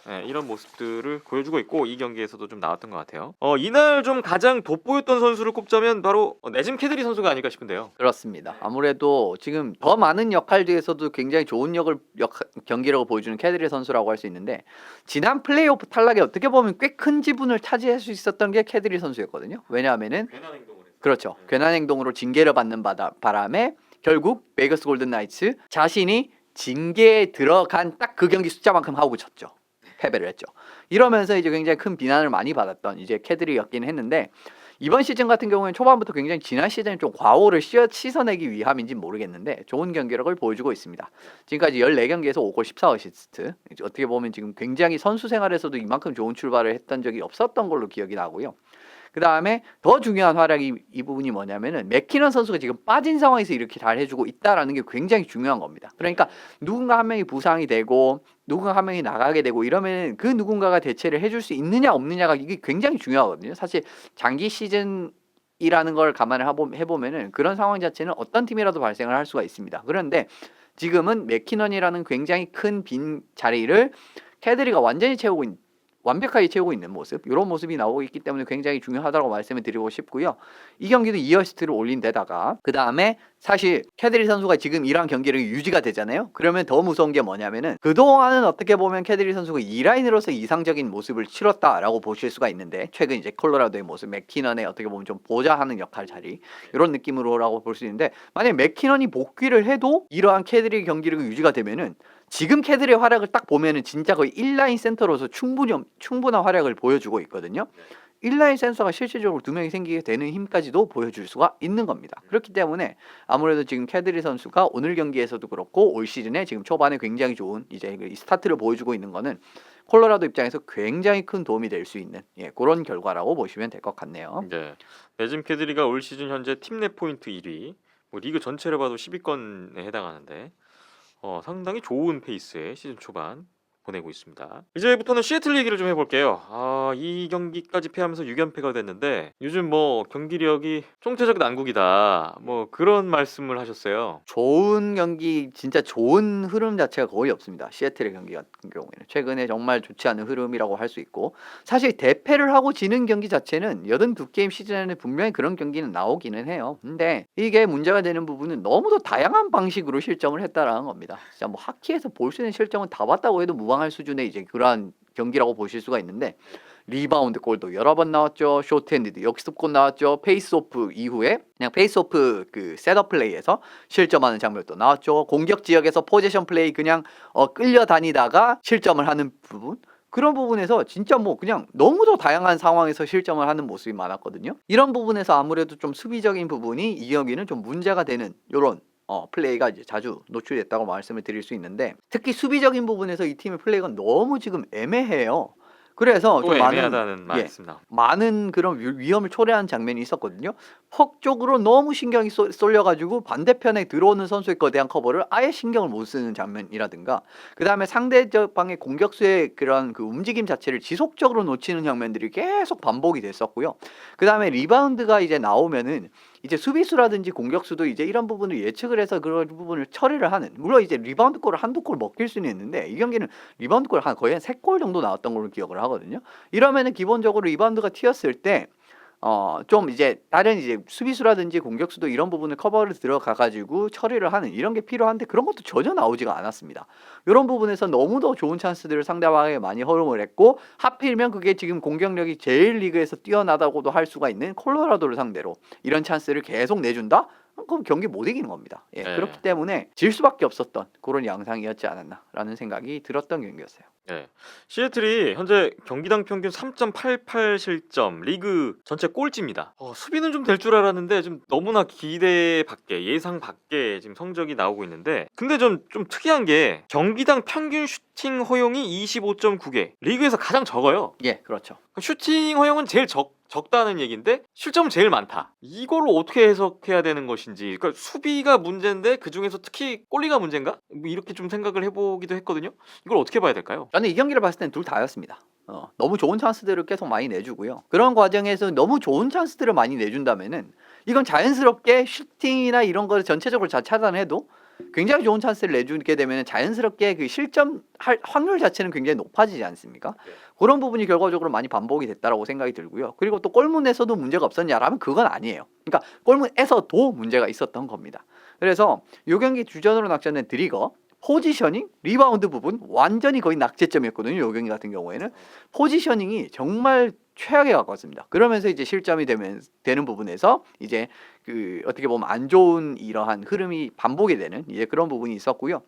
네, 이런 모습들을 보여주고 있고 이 경기에서도 좀 나왔던 것 같아요. 이날 좀 가장 돋보였던 선수를 꼽자면 바로 네짐 캐드리 선수가 아닐까 싶은데요. 그렇습니다. 아무래도 지금 더 많은 역할 중에서도 굉장히 좋은 경기력을 보여주는 캐드리 선수라고 할 수 있는데 지난 플레이오프 탈락에 어떻게 보면 꽤 큰 지분을 차지할 수 있었던 게 캐드리 선수였거든요. 왜냐하면은 괜한 행동을 했어요. 그렇죠. 괜한 행동으로 징계를 받는 바람에 결국 베이거스 골든 나이츠 자신이 징계에 들어간 딱 그 경기 숫자만큼 하고 졌죠. 패배를 했죠. 이러면서 이제 굉장히 큰 비난을 많이 받았던 이제 캐드리였긴 했는데 이번 시즌 같은 경우에는 초반부터 굉장히 지난 시즌에 좀 과오를 씻어내기 위함인지 모르겠는데 좋은 경기력을 보여주고 있습니다. 지금까지 14경기에서 5골 14어시스트 어떻게 보면 지금 굉장히 선수 생활에서도 이만큼 좋은 출발을 했던 적이 없었던 걸로 기억이 나고요. 그 다음에 더 중요한 활약이 이 부분이 뭐냐면은 맥키넌 선수가 지금 빠진 상황에서 이렇게 잘 해주고 있다라는 게 굉장히 중요한 겁니다. 그러니까 누군가 한 명이 부상이 되고 누군가 한 명이 나가게 되고 이러면 그 누군가가 대체를 해줄 수 있느냐 없느냐가 이게 굉장히 중요하거든요. 사실 장기 시즌이라는 걸 감안을 해보면은 그런 상황 자체는 어떤 팀이라도 발생을 할 수가 있습니다. 그런데 지금은 맥키넌이라는 굉장히 큰 빈 자리를 캐드리가 완벽하게 채우고 있는 모습 이런 모습이 나오고 있기 때문에 굉장히 중요하다고 말씀을 드리고 싶고요. 이 경기도 2어시스트를 올린 데다가 그 다음에 사실 캐드리 선수가 지금 이런 경기력이 유지가 되잖아요. 그러면 더 무서운 게 뭐냐면은 그동안은 어떻게 보면 캐드리 선수가 2라인으로서 이상적인 모습을 치렀다라고 보실 수가 있는데 최근 이제 콜로라도의 모습 맥키넌의 어떻게 보면 좀 보좌하는 역할 자리 이런 느낌으로라고 볼 수 있는데 만약에 맥키넌이 복귀를 해도 이러한 캐드리 경기력이 유지가 되면은 지금 캐드리의 활약을 딱 보면은 진짜 거의 1라인 센터로서 충분한 활약을 보여주고 있거든요. 1라인 센서가 실질적으로 2명이 생기게 되는 힘까지도 보여줄 수가 있는 겁니다. 그렇기 때문에 아무래도 지금 캐드리 선수가 오늘 경기에서도 그렇고 올 시즌에 지금 초반에 굉장히 좋은 이제 스타트를 보여주고 있는 거는 콜로라도 입장에서 굉장히 큰 도움이 될 수 있는 그런 결과라고 보시면 될 것 같네요. 네, 네짐 캐드리가 올 시즌 현재 팀 내 포인트 1위, 뭐 리그 전체를 봐도 10위권에 해당하는데 상당히 좋은 페이스의 시즌 초반 보내고 있습니다. 이제부터는 시애틀 얘기를 좀 해볼게요. 이 경기까지 패하면서 6연패가 됐는데 요즘 뭐 경기력이 총체적 난국이다. 뭐 그런 말씀을 하셨어요. 좋은 경기, 진짜 좋은 흐름 자체가 거의 없습니다. 시애틀의 경기 같은 경우에는 최근에 정말 좋지 않은 흐름이라고 할 수 있고, 사실 대패를 하고 지는 경기 자체는 82게임 시즌에는 분명히 그런 경기는 나오기는 해요. 근데 이게 문제가 되는 부분은 너무도 다양한 방식으로 실점을 했다라는 겁니다. 진짜 뭐 하키에서 볼 수 있는 실점은 다 봤다고 해도 무방할 수준의 이제 그러한 경기라고 보실 수가 있는데, 리바운드 골도 여러 번 나왔죠. 쇼트핸디드 역습골 나왔죠. 페이스오프 이후에 그냥 페이스오프 그 셋업 플레이에서 실점하는 장면도 나왔죠. 공격 지역에서 포지션 플레이 그냥 끌려다니다가 실점을 하는 부분, 그런 부분에서 진짜 뭐 그냥 너무도 다양한 상황에서 실점을 하는 모습이 많았거든요. 이런 부분에서 아무래도 좀 수비적인 부분이 이 경기는 좀 문제가 되는 요런 플레이가 이제 자주 노출됐다고 말씀을 드릴 수 있는데, 특히 수비적인 부분에서 이 팀의 플레이가 너무 지금 애매해요. 그래서 또 좀 애매하다는 말씀 나. 많은 그런 위험을 초래하는 장면이 있었거든요. 퍽 쪽으로 너무 신경이 쏠려가지고 반대편에 들어오는 선수의 거대한 커버를 아예 신경을 못 쓰는 장면이라든가, 그 다음에 상대방의 공격수의 그런 그 움직임 자체를 지속적으로 놓치는 장면들이 계속 반복이 됐었고요. 그 다음에 리바운드가 이제 나오면은 이제 수비수라든지 공격수도 이제 이런 부분을 예측을 해서 그런 부분을 처리를 하는, 물론 이제 리바운드 골을 한두 골 먹힐 수는 있는데 이 경기는 리바운드 골 거의 한 3골 정도 나왔던 걸로 기억을 하거든요. 이러면은 기본적으로 리바운드가 튀었을 때 좀 이제 다른 이제 수비수라든지 공격수도 이런 부분을 커버를 들어가 가지고 처리를 하는 이런 게 필요한데, 그런 것도 전혀 나오지가 않았습니다. 이런 부분에서 너무도 좋은 찬스들을 상대방에게 많이 허용을 했고, 하필이면 그게 지금 공격력이 제일 리그에서 뛰어나다고도 할 수가 있는 콜로라도를 상대로 이런 찬스를 계속 내준다? 그럼 경기 못 이기는 겁니다. 예, 네. 그렇기 때문에 질 수밖에 없었던 그런 양상이었지 않았나라는 생각이 들었던 경기였어요. 네. 시애틀이 현재 경기당 평균 3.88 실점, 리그 전체 꼴찌입니다. 수비는 좀 될 줄 알았는데 좀 너무나 기대 밖에, 예상 밖에 지금 성적이 나오고 있는데, 근데 좀 특이한 게 경기당 평균 슈팅 허용이 25.9개, 리그에서 가장 적어요. 예, 그렇죠. 슈팅 허용은 제일 적다는 얘기인데 실점은 제일 많다. 이걸 어떻게 해석해야 되는 것인지. 그러니까 수비가 문제인데 그 중에서 특히 골리가 문제인가? 뭐 이렇게 좀 생각을 해보기도 했거든요. 이걸 어떻게 봐야 될까요? 저는 이 경기를 봤을 땐 둘 다였습니다. 너무 좋은 찬스들을 계속 많이 내주고요. 그런 과정에서 너무 좋은 찬스들을 많이 내준다면은 이건 자연스럽게 슈팅이나 이런 걸 전체적으로 다 차단해도 굉장히 좋은 찬스를 내주게 되면 자연스럽게 그 실점할 확률 자체는 굉장히 높아지지 않습니까? 네. 그런 부분이 결과적으로 많이 반복이 됐다라고 생각이 들고요. 그리고 또 골문에서도 문제가 없었냐라면 그건 아니에요. 그러니까 골문에서도 문제가 있었던 겁니다. 그래서 이 경기 주전으로 낙점된 드리거, 포지셔닝, 리바운드 부분 완전히 거의 낙제점이었거든요. 이 경기 같은 경우에는 포지셔닝이 정말 최악에 가까웠습니다. 그러면서 이제 실점이 되는 부분에서 이제 그 어떻게 보면 안 좋은 이러한 흐름이 반복이 되는 이제 그런 부분이 있었고요.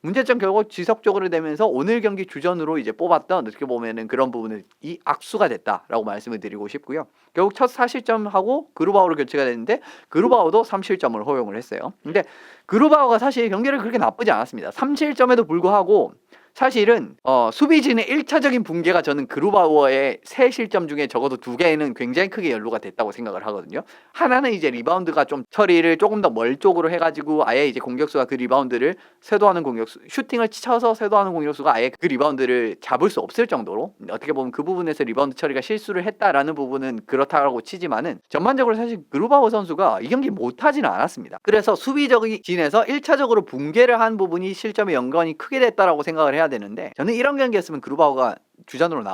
문제점 결국 지속적으로 되면서 오늘 경기 주전으로 이제 뽑았던 어떻게 보면은 그런 부분은 이 악수가 됐다라고 말씀을 드리고 싶고요. 결국 첫 4실점하고 그루바우로 교체가 됐는데 그루바우도 3실점을 허용을 했어요. 근데 그루바우가 사실 경기를 그렇게 나쁘지 않았습니다. 3실점에도 불구하고 사실은 수비진의 1차적인 붕괴가 저는 그루바우어의 3실점 중에 적어도 2개는 굉장히 크게 연루가 됐다고 생각을 하거든요. 하나는 이제 리바운드가 좀 처리를 조금 더 멀 쪽으로 해가지고 아예 이제 공격수가 그 리바운드를 쇄도하는 공격수, 슈팅을 쳐서 쇄도하는 공격수가 아예 그 리바운드를 잡을 수 없을 정도로, 어떻게 보면 그 부분에서 리바운드 처리가 실수를 했다라는 부분은 그렇다고 치지만은 전반적으로 사실 그루바우 선수가 이 경기 못하지는 않았습니다. 그래서 수비적인 진에서 1차적으로 붕괴를 한 부분이 실점의 연관이 크게 됐다라고 생각을 해야 되는데, 저는 이런 경기였으면 그루바우가 주전으로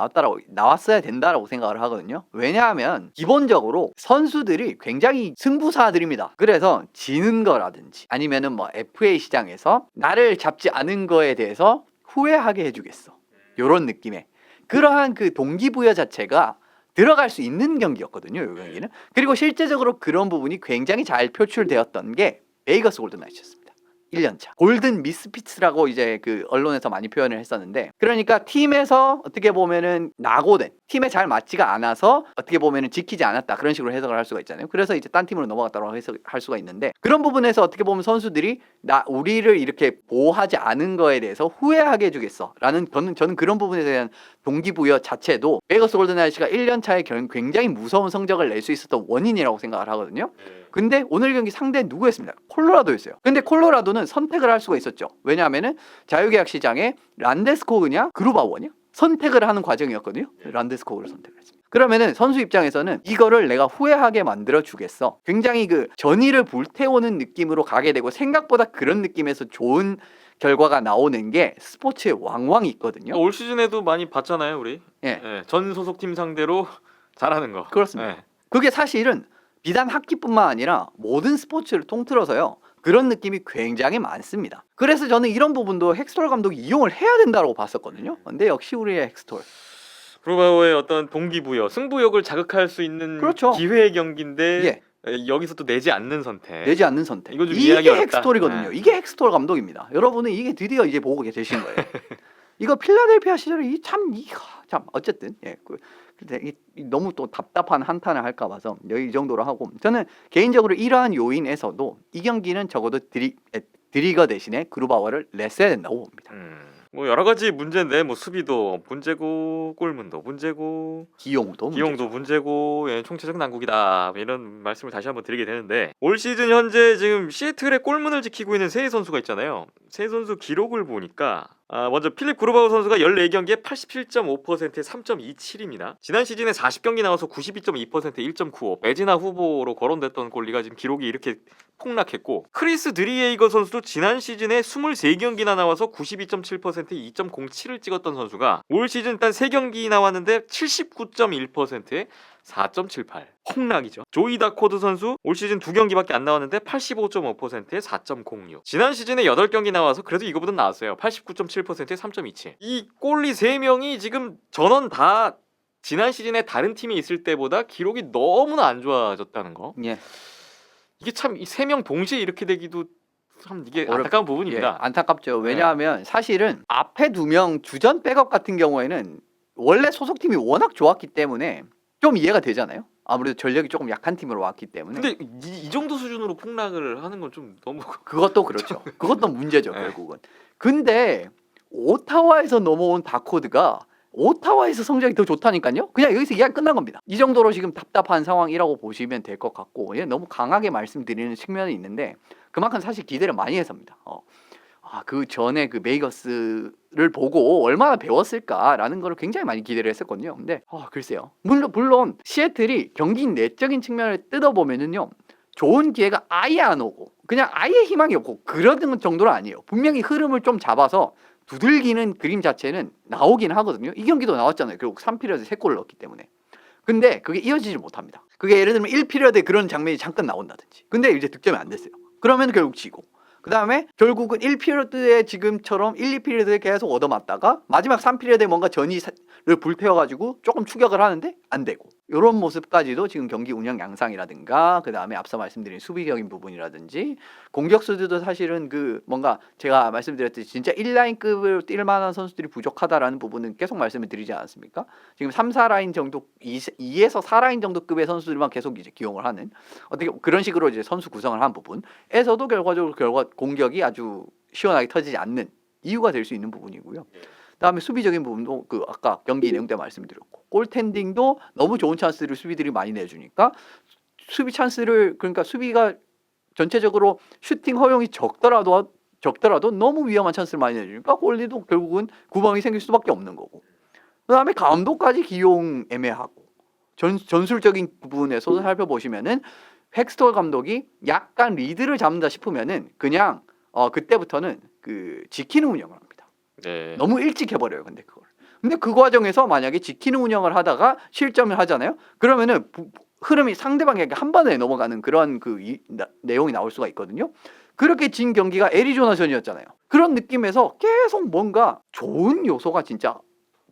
나왔어야 된다라고 생각을 하거든요. 왜냐하면 기본적으로 선수들이 굉장히 승부사들입니다. 그래서 지는 거라든지 아니면은 뭐 FA 시장에서 나를 잡지 않은 거에 대해서 후회하게 해주겠어, 요런 느낌의 그러한 그 동기부여 자체가 들어갈 수 있는 경기였거든요, 이 경기는. 그리고 실제적으로 그런 부분이 굉장히 잘 표출되었던 게 베이거스 골든나이츠였습니다. 1년차 골든 미스피츠라고 이제 그 언론에서 많이 표현을 했었는데, 그러니까 팀에서 어떻게 보면은 낙오된, 팀에 잘 맞지가 않아서 어떻게 보면은 지키지 않았다, 그런 식으로 해석을 할 수가 있잖아요. 그래서 이제 딴 팀으로 넘어갔다고 해석할 수가 있는데, 그런 부분에서 어떻게 보면 선수들이 우리를 이렇게 보호하지 않은 거에 대해서 후회하게 해주겠어라는, 저는 그런 부분에 대한 동기부여 자체도 베이거스 골든나이츠가 1년차에 굉장히 무서운 성적을 낼 수 있었던 원인이라고 생각을 하거든요. 근데 오늘 경기 상대 누구였습니다? 콜로라도였어요. 근데 콜로라도는 선택을 할 수가 있었죠. 왜냐하면은 자유계약 시장에 란데스코그냐 그루바우냐 선택을 하는 과정이었거든요. 란데스코그를 선택을 했습니다. 그러면은 선수 입장에서는 이거를 내가 후회하게 만들어 주겠어. 굉장히 그 전의를 불태우는 느낌으로 가게 되고 생각보다 그런 느낌에서 좋은 결과가 나오는 게 스포츠에 왕왕 있거든요. 올 시즌에도 많이 봤잖아요, 우리. 예. 예, 전 소속팀 상대로 잘하는 거. 그렇습니다. 예. 그게 사실은 비단 학기뿐만 아니라 모든 스포츠를 통틀어서요. 그런 느낌이 굉장히 많습니다. 그래서 저는 이런 부분도 헥스톨 감독이 이용을 해야 된다고 봤었거든요. 근데 역시 우리의 헥스톨. 그루바오의 어떤 동기부여, 승부욕을 자극할 수 있는 그렇죠. 기회의 경기인데 예. 여기서 또 내지 않는 선택. 내지 않는 선택. 이거 좀 이게 이해하기 어렵다. 헥스톨이거든요. 네. 이게 헥스톨 감독입니다. 여러분은 이게 드디어 이제 보고 계신 거예요. 이거 필라델피아 시절에 참 어쨌든 근데 너무 또 답답한 한탄을 할까 봐서 여기 이 정도로 하고 저는 개인적으로 이러한 요인에서도 이 경기는 적어도 드리거 대신에 그루바워를 냈어야 된다고 봅니다. 뭐 여러 가지 문제인데 뭐 수비도 문제고 골문도 문제고 기용도 문제고 예, 총체적 난국이다 이런 말씀을 다시 한번 드리게 되는데 올 시즌 현재 지금 시애틀의 골문을 지키고 있는 세 선수가 있잖아요. 세 선수 기록을 보니까 먼저 필립 그루바우 선수가 14경기에 87.5%에 3.27입니다. 지난 시즌에 40경기 나와서 92.2% 1.95 매지나 후보로 거론됐던 골리가 지금 기록이 이렇게 폭락했고 크리스 드리에이거 선수도 지난 시즌에 23경기나 나와서 92.7% 2.07을 찍었던 선수가 올 시즌 일단 3경기 나왔는데 79.1%에 4.78 폭락이죠. 조이 다코드 선수 올 시즌 2경기밖에 안 나왔는데 85.5%에 4.06 지난 시즌에 8경기 나와서 그래도 이거보다 나왔어요. 89.7%에 3.27 이 골리 3명이 지금 전원 다 지난 시즌에 다른 팀이 있을 때보다 기록이 너무나 안 좋아졌다는 거. 예. 이게 참 이 3명 동시에 이렇게 되기도 참 이게 안타까운 부분입니다. 예, 안타깝죠. 왜냐하면 사실은 앞에 2명 주전 백업 같은 경우에는 원래 소속팀이 워낙 좋았기 때문에 좀 이해가 되잖아요. 아무래도 전력이 조금 약한 팀으로 왔기 때문에. 근데 이 정도 수준으로 폭락을 하는 건 좀 너무 그것도 그렇죠. 그것도 문제죠. 네. 결국은. 근데 오타와에서 넘어온 다코드가 오타와에서 성적이 더 좋다니까요. 그냥 여기서 이야기 끝난 겁니다. 이 정도로 지금 답답한 상황이라고 보시면 될 것 같고 너무 강하게 말씀드리는 측면이 있는데 그만큼 사실 기대를 많이 해서입니다. 그 전에 그 베이거스를 보고 얼마나 배웠을까라는 거를 굉장히 많이 기대를 했었거든요. 근데 글쎄요. 물론 시애틀이 경기 내적인 측면을 뜯어보면은요. 좋은 기회가 아예 안 오고 그냥 아예 희망이 없고 그런 정도는 아니에요. 분명히 흐름을 좀 잡아서 두들기는 그림 자체는 나오긴 하거든요. 이 경기도 나왔잖아요. 결국 3피리어드에 3골을 넣었기 때문에. 근데 그게 이어지지 못합니다. 그게 예를 들면 1피리어드에 그런 장면이 잠깐 나온다든지. 근데 이제 득점이 안 됐어요. 그러면 결국 지고. 그 다음에 결국은 1피리어드에 지금처럼 1, 2피리어드에 계속 얻어맞다가 마지막 3피리어드에 뭔가 전의를 불태워가지고 조금 추격을 하는데 안 되고 이런 모습까지도 지금 경기 운영 양상이라든가 그 다음에 앞서 말씀드린 수비적인 부분이라든지 공격수들도 사실은 그 뭔가 제가 말씀드렸듯이 진짜 1라인급을 뛸 만한 선수들이 부족하다라는 부분은 계속 말씀을 드리지 않았습니까? 지금 3, 4라인 정도 2에서 4라인 정도 급의 선수들만 계속 이제 기용을 하는 어떻게 그런 식으로 이제 선수 구성을 한 부분에서도 결과적으로 공격이 아주 시원하게 터지지 않는 이유가 될 수 있는 부분이고요. 그다음에 수비적인 부분도 그 아까 경기 내용 때 말씀드렸고 골텐딩도 너무 좋은 찬스를 수비들이 많이 내주니까 수비 찬스를 그러니까 수비가 전체적으로 슈팅 허용이 적더라도 너무 위험한 찬스를 많이 내주니까 골리도 결국은 구멍이 생길 수밖에 없는 거고 그다음에 감독까지 기용 애매하고 전술적인 부분에서 살펴보시면은 헥스톨 감독이 약간 리드를 잡는다 싶으면은 그냥 그때부터는 그 지키는 운영을 합니다. 네. 너무 일찍 해버려요. 근데 그 과정에서 만약에 지키는 운영을 하다가 실점을 하잖아요. 그러면은 흐름이 상대방에게 한 번에 넘어가는 그런 내용이 나올 수가 있거든요. 그렇게 진 경기가 애리조나전이었잖아요. 그런 느낌에서 계속 뭔가 좋은 요소가 진짜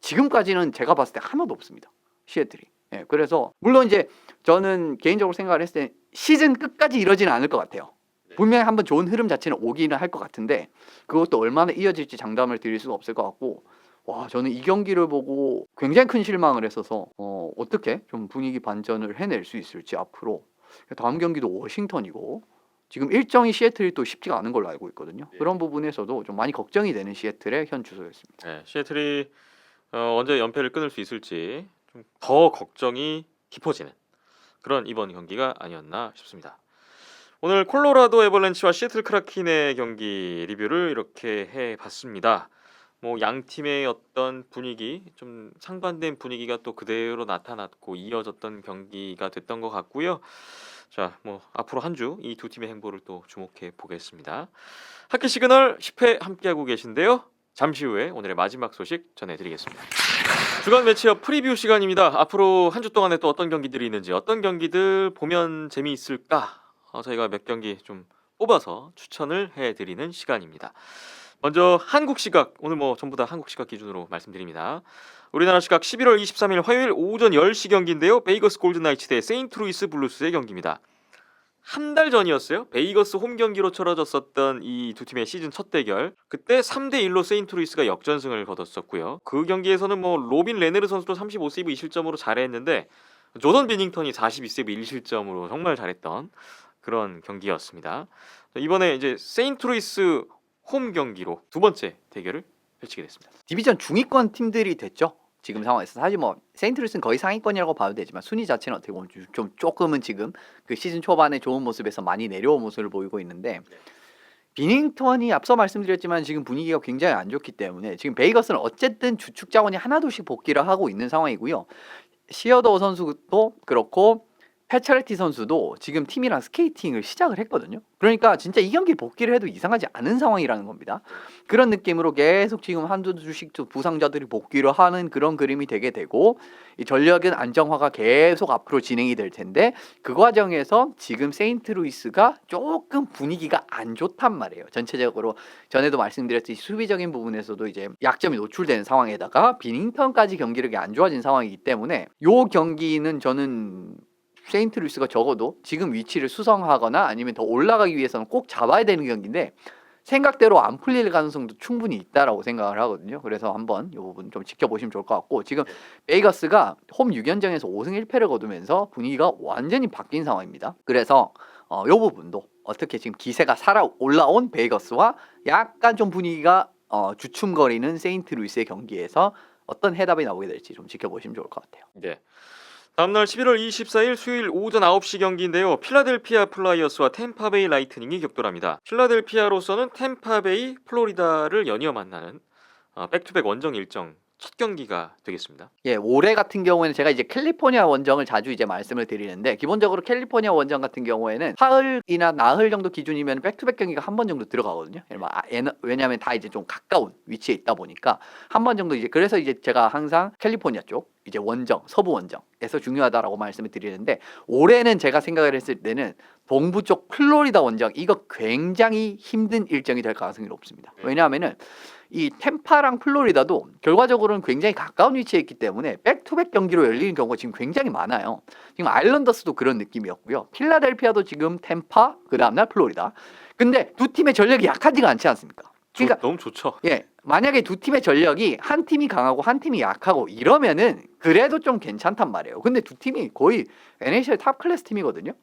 지금까지는 제가 봤을 때 하나도 없습니다. 시애틀이. 예, 그래서 물론 이제 저는 개인적으로 생각을 했을 때 시즌 끝까지 이러지는 않을 것 같아요. 분명히 한번 좋은 흐름 자체는 오기는 할 것 같은데 그것도 얼마나 이어질지 장담을 드릴 수가 없을 것 같고 저는 이 경기를 보고 굉장히 큰 실망을 했어서 어떻게 좀 분위기 반전을 해낼 수 있을지 앞으로 다음 경기도 워싱턴이고 지금 일정이 시애틀이 또 쉽지가 않은 걸로 알고 있거든요. 그런 부분에서도 좀 많이 걱정이 되는 시애틀의 현 주소였습니다. 네, 시애틀이 언제 연패를 끊을 수 있을지 좀 더 걱정이 깊어지는 그런 이번 경기가 아니었나 싶습니다. 오늘 콜로라도 애벌렌치와 시애틀 크라켄의 경기 리뷰를 이렇게 해봤습니다. 뭐 양 팀의 어떤 분위기 좀 상반된 분위기가 또 그대로 나타났고 이어졌던 경기가 됐던 것 같고요. 자, 뭐 앞으로 한 주 이 두 팀의 행보를 또 주목해 보겠습니다. 하키 시그널 10회 함께하고 계신데요. 잠시 후에 오늘의 마지막 소식 전해드리겠습니다. 주간 매치업 프리뷰 시간입니다. 앞으로 한 주 동안에 또 어떤 경기들이 있는지, 어떤 경기들 보면 재미있을까, 저희가 몇 경기 좀 뽑아서 추천을 해드리는 시간입니다. 먼저 한국 시각, 오늘 뭐 전부 다 한국 시각 기준으로 말씀드립니다. 우리나라 시각 11월 23일 화요일 오전 10시 경기인데요. 베이거스 골든나이츠 대 세인트루이스 블루스의 경기입니다. 한 달 전이었어요. 베이거스 홈 경기로 치러졌었던 이 두 팀의 시즌 첫 대결. 그때 3대1로 세인트루이스가 역전승을 거뒀었고요. 그 경기에서는 뭐 로빈 레네르 선수도 35세이브 2실점으로 잘했는데 조던 비닝턴이 42세이브 1실점으로 정말 잘했던 그런 경기였습니다. 이번에 이제 세인트루이스 홈 경기로 두 번째 대결을 펼치게 됐습니다. 디비전 중위권 팀들이 됐죠. 지금 상황에서 사실 뭐 세인트루이스는 거의 상위권이라고 봐도 되지만 순위 자체는 어떻게 보면 좀 조금은 지금 그 시즌 초반에 좋은 모습에서 많이 내려온 모습을 보이고 있는데 비닝턴이 앞서 말씀드렸지만 지금 분위기가 굉장히 안 좋기 때문에 지금 베이거스는 어쨌든 주축 자원이 하나둘씩 복귀를 하고 있는 상황이고요. 시어더 선수도 그렇고 패처리티 선수도 지금 팀이랑 스케이팅을 시작을 했거든요. 그러니까 진짜 이 경기 복귀를 해도 이상하지 않은 상황이라는 겁니다. 그런 느낌으로 계속 지금 한두 주씩 부상자들이 복귀를 하는 그런 그림이 되게 되고 이 전력은 안정화가 계속 앞으로 진행이 될 텐데 그 과정에서 지금 세인트루이스가 조금 분위기가 안 좋단 말이에요. 전체적으로 전에도 말씀드렸듯이 수비적인 부분에서도 이제 약점이 노출되는 상황에다가 비닝턴까지 경기력이 안 좋아진 상황이기 때문에 요 경기는 저는 세인트루이스가 적어도 지금 위치를 수성하거나 아니면 더 올라가기 위해서는 꼭 잡아야 되는 경기인데 생각대로 안 풀릴 가능성도 충분히 있다라고 생각을 하거든요. 그래서 한번 이 부분 좀 지켜보시면 좋을 것 같고 지금 베이거스가 홈 6연전에서 5승 1패를 거두면서 분위기가 완전히 바뀐 상황입니다. 그래서 이 부분도 어떻게 지금 기세가 살아 올라온 베이거스와 약간 좀 분위기가 주춤거리는 세인트루이스의 경기에서 어떤 해답이 나오게 될지 좀 지켜보시면 좋을 것 같아요. 네. 다음날 11월 24일 수요일 오전 9시 경기인데요. 필라델피아 플라이어스와 템파베이 라이트닝이 격돌합니다. 필라델피아로서는 템파베이, 플로리다를 연이어 만나는 백투백 원정 일정 첫 경기가 되겠습니다. 예, 올해 같은 경우에는 제가 이제 캘리포니아 원정을 자주 이제 말씀을 드리는데 기본적으로 캘리포니아 원정 같은 경우에는 사흘이나 나흘 정도 기준이면 백투백 경기가 한 번 정도 들어가거든요. 왜냐하면 다 이제 좀 가까운 위치에 있다 보니까 한 번 정도 이제 그래서 이제 제가 항상 캘리포니아 쪽 이제 원정, 서부 원정에서 중요하다라고 말씀을 드리는데 올해는 제가 생각을 했을 때는 동부 쪽 플로리다 원정 이거 굉장히 힘든 일정이 될 가능성이 높습니다. 왜냐하면은 이 템파랑 플로리다도 결과적으로는 굉장히 가까운 위치에 있기 때문에 백투백 경기로 열리는 경우가 지금 굉장히 많아요. 지금 아일랜더스도 그런 느낌이었고요. 필라델피아도 지금 템파, 그 다음날 플로리다. 근데 두 팀의 전력이 약하지가 않지 않습니까? 그러니까 너무 좋죠. 예, 만약에 두 팀의 전력이 한 팀이 강하고 한 팀이 약하고 이러면은 그래도 좀 괜찮단 말이에요. 근데 두 팀이 거의 NHL 탑 클래스 팀이거든요.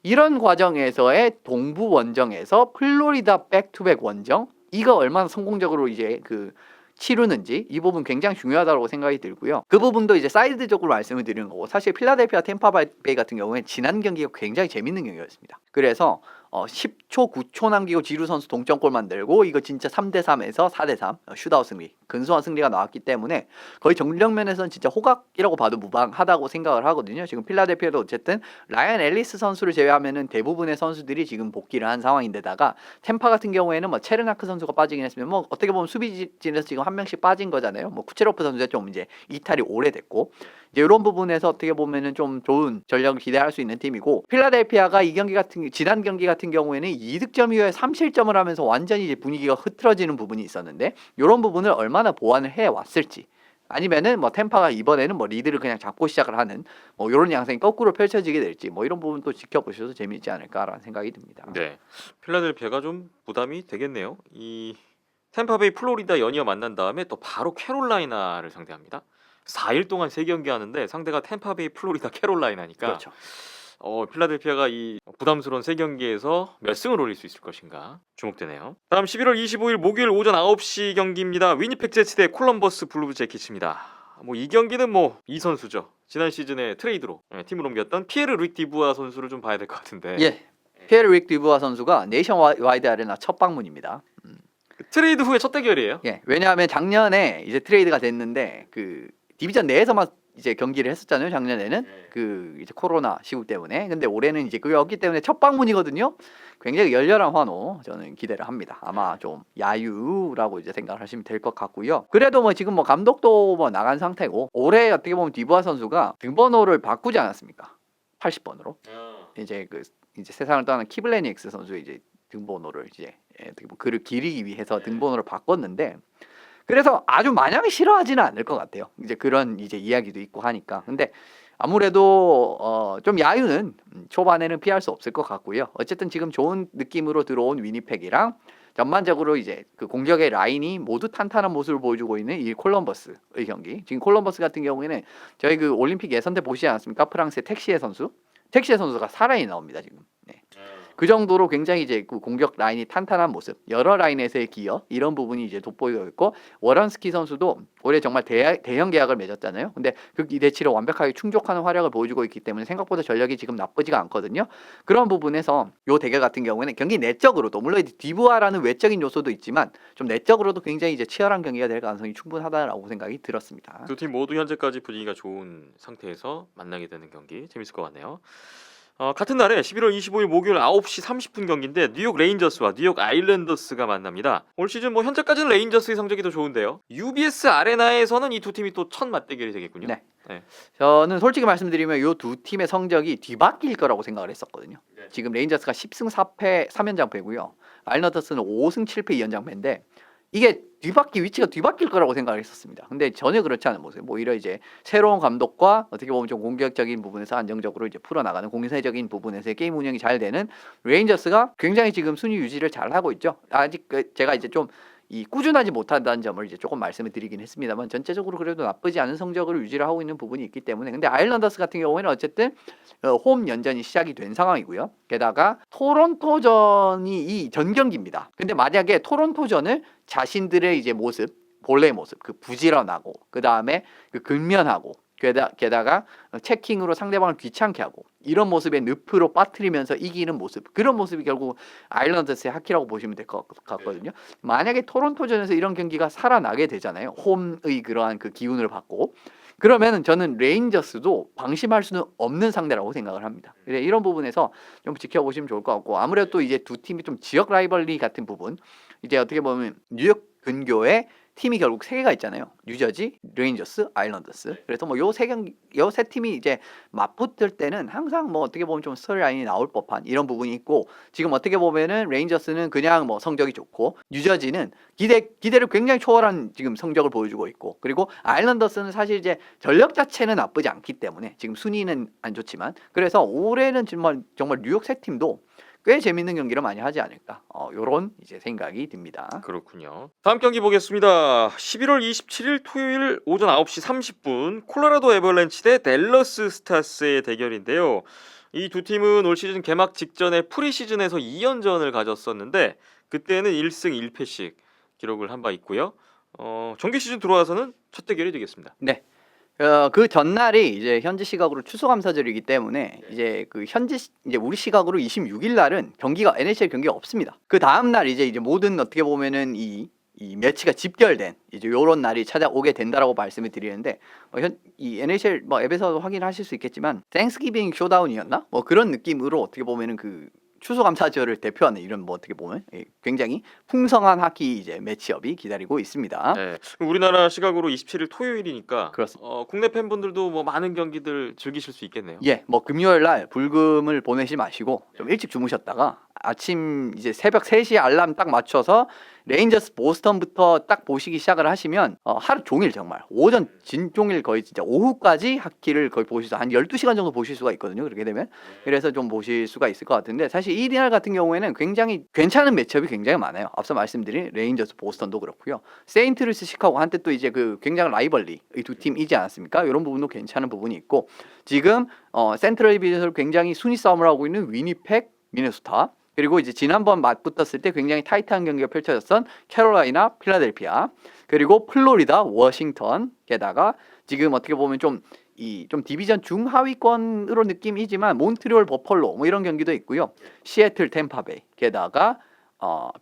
이런 과정에서의 동부 원정에서 플로리다 백투백 원정 이거 얼마나 성공적으로 이제 그 치르는지 이 부분 굉장히 중요하다고 생각이 들고요. 그 부분도 이제 사이드적으로 말씀을 드리는 거고 사실 필라델피아 템파베이 같은 경우에 지난 경기가 굉장히 재밌는 경기였습니다. 그래서 10초 9초 남기고 지루 선수 동점골 만들고 이거 진짜 3대3에서 4대3 슈트아웃 승리 근소한 승리가 나왔기 때문에 거의 정력면에서는 진짜 호각이라고 봐도 무방하다고 생각을 하거든요. 지금 필라델피아도 어쨌든 라이언 앨리스 선수를 제외하면은 대부분의 선수들이 지금 복귀를 한 상황인데다가 템파 같은 경우에는 뭐 체르나크 선수가 빠지긴 했으면 뭐 어떻게 보면 수비진에서 지금 한 명씩 빠진 거잖아요. 뭐 쿠체로프 선수가 좀 이제 이탈이 오래됐고 이제 이런 부분에서 어떻게 보면은 좀 좋은 전력을 기대할 수 있는 팀이고 필라델피아가 이 경기 같은 지난 경기 같은 경우에는 2득점 이후에 3실점을 하면서 완전히 이제 분위기가 흐트러지는 부분이 있었는데 이런 부분을 얼마나 보완을 해 왔을지 아니면은 뭐 템파가 이번에는 뭐 리드를 그냥 잡고 시작을 하는 뭐 이런 양상이 거꾸로 펼쳐지게 될지 뭐 이런 부분도 지켜보셔도 재미있지 않을까라는 생각이 듭니다. 네, 필라델피아가 좀 부담이 되겠네요. 이 템파베이 플로리다 연이어 만난 다음에 또 바로 캐롤라이나를 상대합니다. 4일 동안 3경기 하는데 상대가 템파베이 플로리다 캐롤라이나니까 그렇죠. 필라델피아가 이 부담스러운 3경기에서 몇 승을 올릴 수 있을 것인가 주목되네요. 다음 11월 25일 목요일 오전 9시 경기입니다. 위니펙 제츠 대 콜럼버스 블루 제키츠입니다. 뭐 이 경기는 뭐 이 선수죠. 지난 시즌에 트레이드로 팀을 옮겼던 피에르 루익 디부아 선수를 좀 봐야 될 것 같은데. 예, 피에르 루익 디부아 선수가 네이션와이드 아레나 첫 방문입니다. 트레이드 후에 첫 대결이에요. 예, 왜냐하면 작년에 이제 트레이드가 됐는데 그 디비전 내에서만 이제 경기를 했었잖아요. 작년에는 그 이제 코로나 시국 때문에. 근데 올해는 이제 그게 없기 때문에 첫 방문이거든요. 굉장히 열렬한 환호 저는 기대를 합니다. 아마 좀 야유라고 이제 생각을 하시면 될 것 같고요. 그래도 뭐 지금 뭐 감독도 뭐 나간 상태고 올해 어떻게 보면 디부아 선수가 등번호를 바꾸지 않았습니까? 80번으로. 이제 그 이제 세상을 떠나는 키블레닉스 선수의 이제 등번호를 이제 어떻게 보면 그를 기리기 위해서 등번호를 바꿨는데 그래서 아주 마냥 싫어하지는 않을 것 같아요. 이제 그런 이제 이야기도 있고 하니까. 근데 아무래도 좀 야유는 초반에는 피할 수 없을 것 같고요. 어쨌든 지금 좋은 느낌으로 들어온 위니펙이랑 전반적으로 이제 그 공격의 라인이 모두 탄탄한 모습을 보여주고 있는 이 콜럼버스의 경기. 지금 콜럼버스 같은 경우에는 저희 그 올림픽 예선 때 보시지 않았습니까? 프랑스의 텍시에 선수가 살아이 나옵니다 지금. 네. 그 정도로 굉장히 이제 그 공격 라인이 탄탄한 모습, 여러 라인에서의 기여 이런 부분이 이제 돋보이고 있고 워런스키 선수도 올해 정말 대형 계약을 맺었잖아요. 근데 그 기대치를 완벽하게 충족하는 활약을 보여주고 있기 때문에 생각보다 전력이 지금 나쁘지가 않거든요. 그런 부분에서 요 대결 같은 경우에는 경기 내적으로도 물론 디부아라는 외적인 요소도 있지만 좀 내적으로도 굉장히 이제 치열한 경기가 될 가능성이 충분하다라고 생각이 들었습니다. 두 팀 모두 현재까지 분위기가 좋은 상태에서 만나게 되는 경기 재밌을 것 같네요. 같은 날에 11월 25일 목요일 9시 30분 경기인데 뉴욕 레인저스와 뉴욕 아일랜더스가 만납니다. 올 시즌 뭐 현재까지는 레인저스의 성적이 더 좋은데요. UBS 아레나에서는 이 두 팀이 또 첫 맞대결이 되겠군요. 네. 네. 저는 솔직히 말씀드리면 이 두 팀의 성적이 뒤바뀔 거라고 생각을 했었거든요. 네. 지금 레인저스가 10승 4패 3연장패고요. 아일랜더스는 5승 7패 2연장패인데 이게 위치가 뒤바뀔 거라고 생각을 했었습니다. 근데 전혀 그렇지 않은 모습. 오히려 이제 새로운 감독과 어떻게 보면 좀 공격적인 부분에서 안정적으로 이제 풀어나가는 공세적인 부분에서의 게임 운영이 잘 되는 레인저스가 굉장히 지금 순위 유지를 잘 하고 있죠. 아직 제가 이제 좀 이 꾸준하지 못한다는 점을 이제 조금 말씀을 드리긴 했습니다만 전체적으로 그래도 나쁘지 않은 성적을 유지를 하고 있는 부분이 있기 때문에 근데 아일랜더스 같은 경우에는 어쨌든 홈 연전이 시작이 된 상황이고요. 게다가 토론토전이 이 전 경기입니다. 근데 만약에 토론토전을 자신들의 이제 모습 본래의 모습 그 부지런하고 그 다음에 그 근면하고 게다가 체킹으로 상대방을 귀찮게 하고 이런 모습의 늪으로 빠뜨리면서 이기는 모습 그런 모습이 결국 아일랜더스의 하키라고 보시면 될 것 같거든요. 만약에 토론토전에서 이런 경기가 살아나게 되잖아요. 홈의 그러한 그 기운을 받고 그러면은 저는 레인저스도 방심할 수는 없는 상대라고 생각을 합니다. 그래서 이런 부분에서 좀 지켜보시면 좋을 것 같고 아무래도 또 이제 두 팀이 좀 지역 라이벌리 같은 부분 이제 어떻게 보면 뉴욕 근교에 팀이 결국 세 개가 있잖아요. 뉴저지, 레인저스, 아일랜더스. 그래서 뭐 요 세 팀이 이제 맞붙을 때는 항상 뭐 어떻게 보면 좀 스토리 라인이 나올 법한 이런 부분이 있고 지금 어떻게 보면은 레인저스는 그냥 뭐 성적이 좋고 뉴저지는 기대를 굉장히 초월한 지금 성적을 보여주고 있고 그리고 아일랜더스는 사실 이제 전력 자체는 나쁘지 않기 때문에 지금 순위는 안 좋지만 그래서 올해는 정말 뉴욕 세 팀도 꽤 재밌는 경기를 많이 하지 않을까 요런 이제 생각이 듭니다. 그렇군요. 다음 경기 보겠습니다. 11월 27일 토요일 오전 9시 30분 콜로라도 애벌랜치 대 댈러스 스타스의 대결인데요. 이 두 팀은 올 시즌 개막 직전에 프리시즌에서 2연전을 가졌었는데 그때는 1승 1패씩 기록을 한 바 있고요. 정규 시즌 들어와서는 첫 대결이 되겠습니다. 네. 그 전날이 이제 현지 시각으로 추수감사절이기 때문에 이제 그 이제 우리 시각으로 26일 날은 NHL 경기가 없습니다. 그 다음 날 이제 모든 어떻게 보면은 이 매치가 집결된 이제 요런 날이 찾아오게 된다라고 말씀을 드리는데 이 NHL 뭐 앱에서도 확인하실 수 있겠지만 땡스기빙 쇼다운이었나? 뭐 그런 느낌으로 어떻게 보면은 그 추수감사절을 대표하는 이런 뭐 어떻게 보면 굉장히 풍성한 하키 이제 매치업이 기다리고 있습니다. 네. 우리나라 시각으로 27일 토요일이니까 그렇습니다. 국내 팬분들도 뭐 많은 경기들 즐기실 수 있겠네요. 예, 뭐 금요일 날 불금을 보내지 마시고 좀 일찍 주무셨다가 아침 이제 새벽 3시 알람 딱 맞춰서 레인저스 보스턴부터 딱 보시기 시작을 하시면 하루 종일 정말 오전 진종일 거의 진짜 오후까지 하키를 거의 보실 수 한 12시간 정도 보실 수가 있거든요. 그렇게 되면 그래서 좀 보실 수가 있을 것 같은데 사실 이날 같은 경우에는 굉장히 괜찮은 매치업이 굉장히 많아요. 앞서 말씀드린 레인저스 보스턴도 그렇고요. 세인트루이스 시카고 한때 또 이제 그 굉장히 라이벌리 이 두 팀이지 않았습니까? 이런 부분도 괜찮은 부분이 있고 지금 센트럴 디비전에서 굉장히 순위 싸움을 하고 있는 위니펙, 미네소타 그리고 이제 지난번 맞붙었을 때 굉장히 타이트한 경기가 펼쳐졌던 캐롤라이나, 필라델피아 그리고 플로리다, 워싱턴 게다가 지금 어떻게 보면 좀 디비전 중하위권으로 느낌이지만 몬트리올, 버펄로 뭐 이런 경기도 있고요. 시애틀, 템파베이 게다가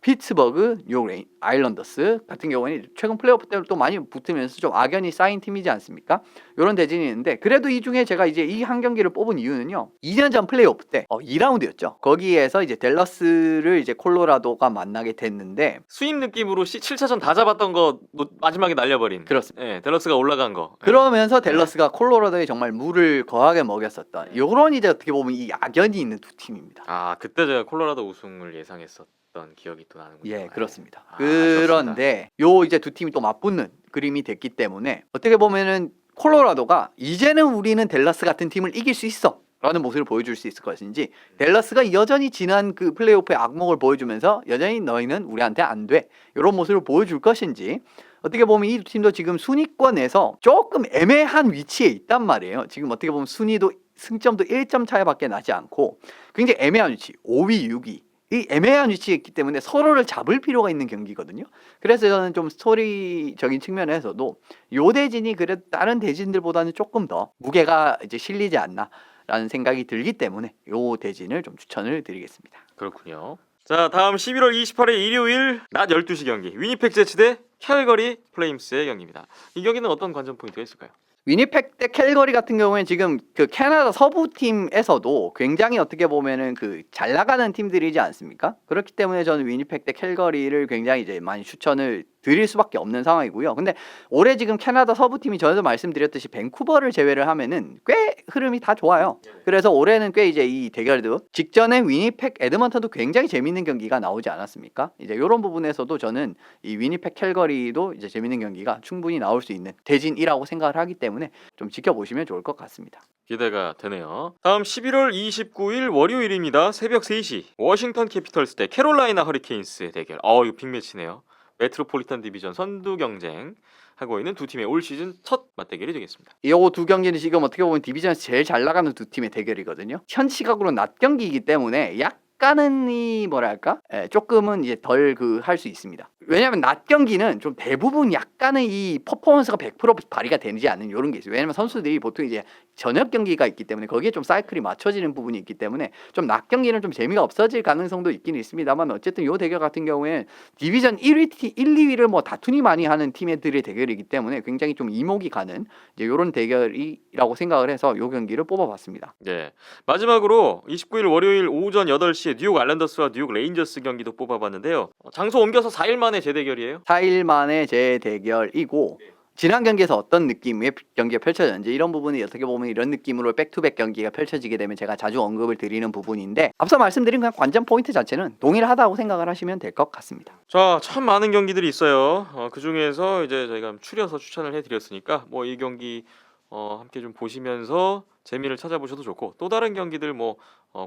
피츠버그, 뉴욕 아일랜더스 같은 경우에는 최근 플레이오프 때 또 많이 붙으면서 좀 악연이 쌓인 팀이지 않습니까? 이런 대진이 있는데 그래도 이 중에 제가 이제 이 한 경기를 뽑은 이유는요. 2년 전 플레이오프 때 2라운드였죠. 거기에서 이제 댈러스를 이제 콜로라도가 만나게 됐는데 수입 느낌으로 7차전 다 잡았던 거 마지막에 날려버린. 그렇습니다. 예, 댈러스가 올라간 거. 그러면서 댈러스가 콜로라도에 정말 물을 거하게 먹였었던 요런 이제 어떻게 보면 이 악연이 있는 두 팀입니다. 아, 그때 제가 콜로라도 우승을 예상했었던 기억이 또 나는군요. 예, 그렇습니다. 아, 그런데 요 이제 두 팀이 또 맞붙는 그림이 됐기 때문에 어떻게 보면은 콜로라도가 이제는 우리는 댈러스 같은 팀을 이길 수 있어 라는 모습을 보여줄 수 있을 것인지 댈러스가 여전히 지난 그 플레이오프의 악몽을 보여주면서 여전히 너희는 우리한테 안 돼 이런 모습을 보여줄 것인지 어떻게 보면 이 두 팀도 지금 순위권에서 조금 애매한 위치에 있단 말이에요. 지금 어떻게 보면 순위도 승점도 1점 차이밖에 나지 않고 굉장히 애매한 위치 5위 6위 이 애매한 위치에 있기 때문에 서로를 잡을 필요가 있는 경기거든요. 그래서 저는 좀 스토리적인 측면에서도 요 대진이 그래도 다른 대진들보다는 조금 더 무게가 이제 실리지 않나라는 생각이 들기 때문에 요 대진을 좀 추천을 드리겠습니다. 그렇군요. 자, 다음 11월 28일 일요일 낮 12시 경기 위니펙 제츠 대 캘거리 플레임스의 경기입니다. 이 경기는 어떤 관전 포인트가 있을까요? 위니펙 대 캘거리 같은 경우에는 지금 그 캐나다 서부 팀에서도 굉장히 어떻게 보면은 그 잘 나가는 팀들이지 않습니까? 그렇기 때문에 저는 위니펙 대 캘거리를 굉장히 이제 많이 추천을 드릴 수밖에 없는 상황이고요. 근데 올해 지금 캐나다 서부 팀이 전에도 말씀드렸듯이 밴쿠버를 제외를 하면은 꽤 흐름이 다 좋아요. 그래서 올해는 꽤 이제 이 대결도 직전에 위니펙 에드먼턴도 굉장히 재밌는 경기가 나오지 않았습니까? 이제 이런 부분에서도 저는 이 위니펙 캘거리도 이제 재밌는 경기가 충분히 나올 수 있는 대진이라고 생각을 하기 때문에 좀 지켜보시면 좋을 것 같습니다. 기대가 되네요. 다음 11월 29일 월요일입니다. 새벽 3시 워싱턴 캐피털스 대 캐롤라이나 허리케인스의 대결. 이거 빅매치네요. 메트로폴리탄 디비전 선두 경쟁 하고 있는 두 팀의 올 시즌 첫 맞대결이 되겠습니다. 이 두 경기는 지금 어떻게 보면 디비전에서 제일 잘 나가는 두 팀의 대결이거든요. 현 시각으로 낮 경기이기 때문에 약간은 이 뭐랄까 조금은 이제 덜 그 할 수 있습니다. 왜냐하면 낮 경기는 좀 대부분 약간은 이 퍼포먼스가 100% 발휘가 되지 않는 이런 게 있어요. 왜냐하면 선수들이 보통 이제 저녁 경기가 있기 때문에 거기에 좀 사이클이 맞춰지는 부분이 있기 때문에 좀 낮 경기는 좀 재미가 없어질 가능성도 있긴 있습니다만 어쨌든 이 대결 같은 경우에 디비전 1, 2위를 뭐 다투니 많이 하는 팀들의 대결이기 때문에 굉장히 좀 이목이 가는 이제 이런 대결이라고 생각을 해서 이 경기를 뽑아봤습니다. 네. 마지막으로 29일 월요일 오전 8시에 뉴욕 아일랜더스와 뉴욕 레인저스 경기도 뽑아봤는데요. 장소 옮겨서 4일 만에 재대결이에요. 4일 만에 재대결이고 지난 경기에서 어떤 느낌의 경기가 펼쳐졌는지 이런 부분이 어떻게 보면 이런 느낌으로 백투백 경기가 펼쳐지게 되면 제가 자주 언급을 드리는 부분인데 앞서 말씀드린 그냥 관전 포인트 자체는 동일하다고 생각을 하시면 될 것 같습니다. 자, 참 많은 경기들이 있어요. 그 중에서 이제 저희가 추려서 추천을 해드렸으니까 뭐 이 경기 함께 좀 보시면서 재미를 찾아보셔도 좋고 또 다른 경기들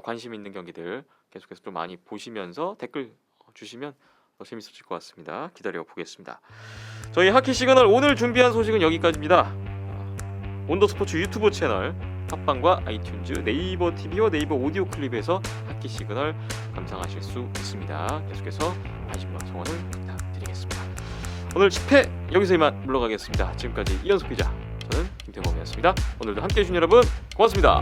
관심 있는 경기들 계속해서 좀 많이 보시면서 댓글 주시면 더 재밌어질 것 같습니다. 기다려 보겠습니다. 저희 하키 시그널 오늘 준비한 소식은 여기까지입니다. 온더스포츠 유튜브 채널 팟빵과 아이튠즈, 네이버 TV와 네이버 오디오 클립에서 하키 시그널 감상하실 수 있습니다. 계속해서 관심 방송을 부탁드리겠습니다. 오늘 10회 여기서 이만 물러가겠습니다. 지금까지 이현석 기자, 저는 김태범이었습니다. 오늘도 함께해 주신 여러분 고맙습니다.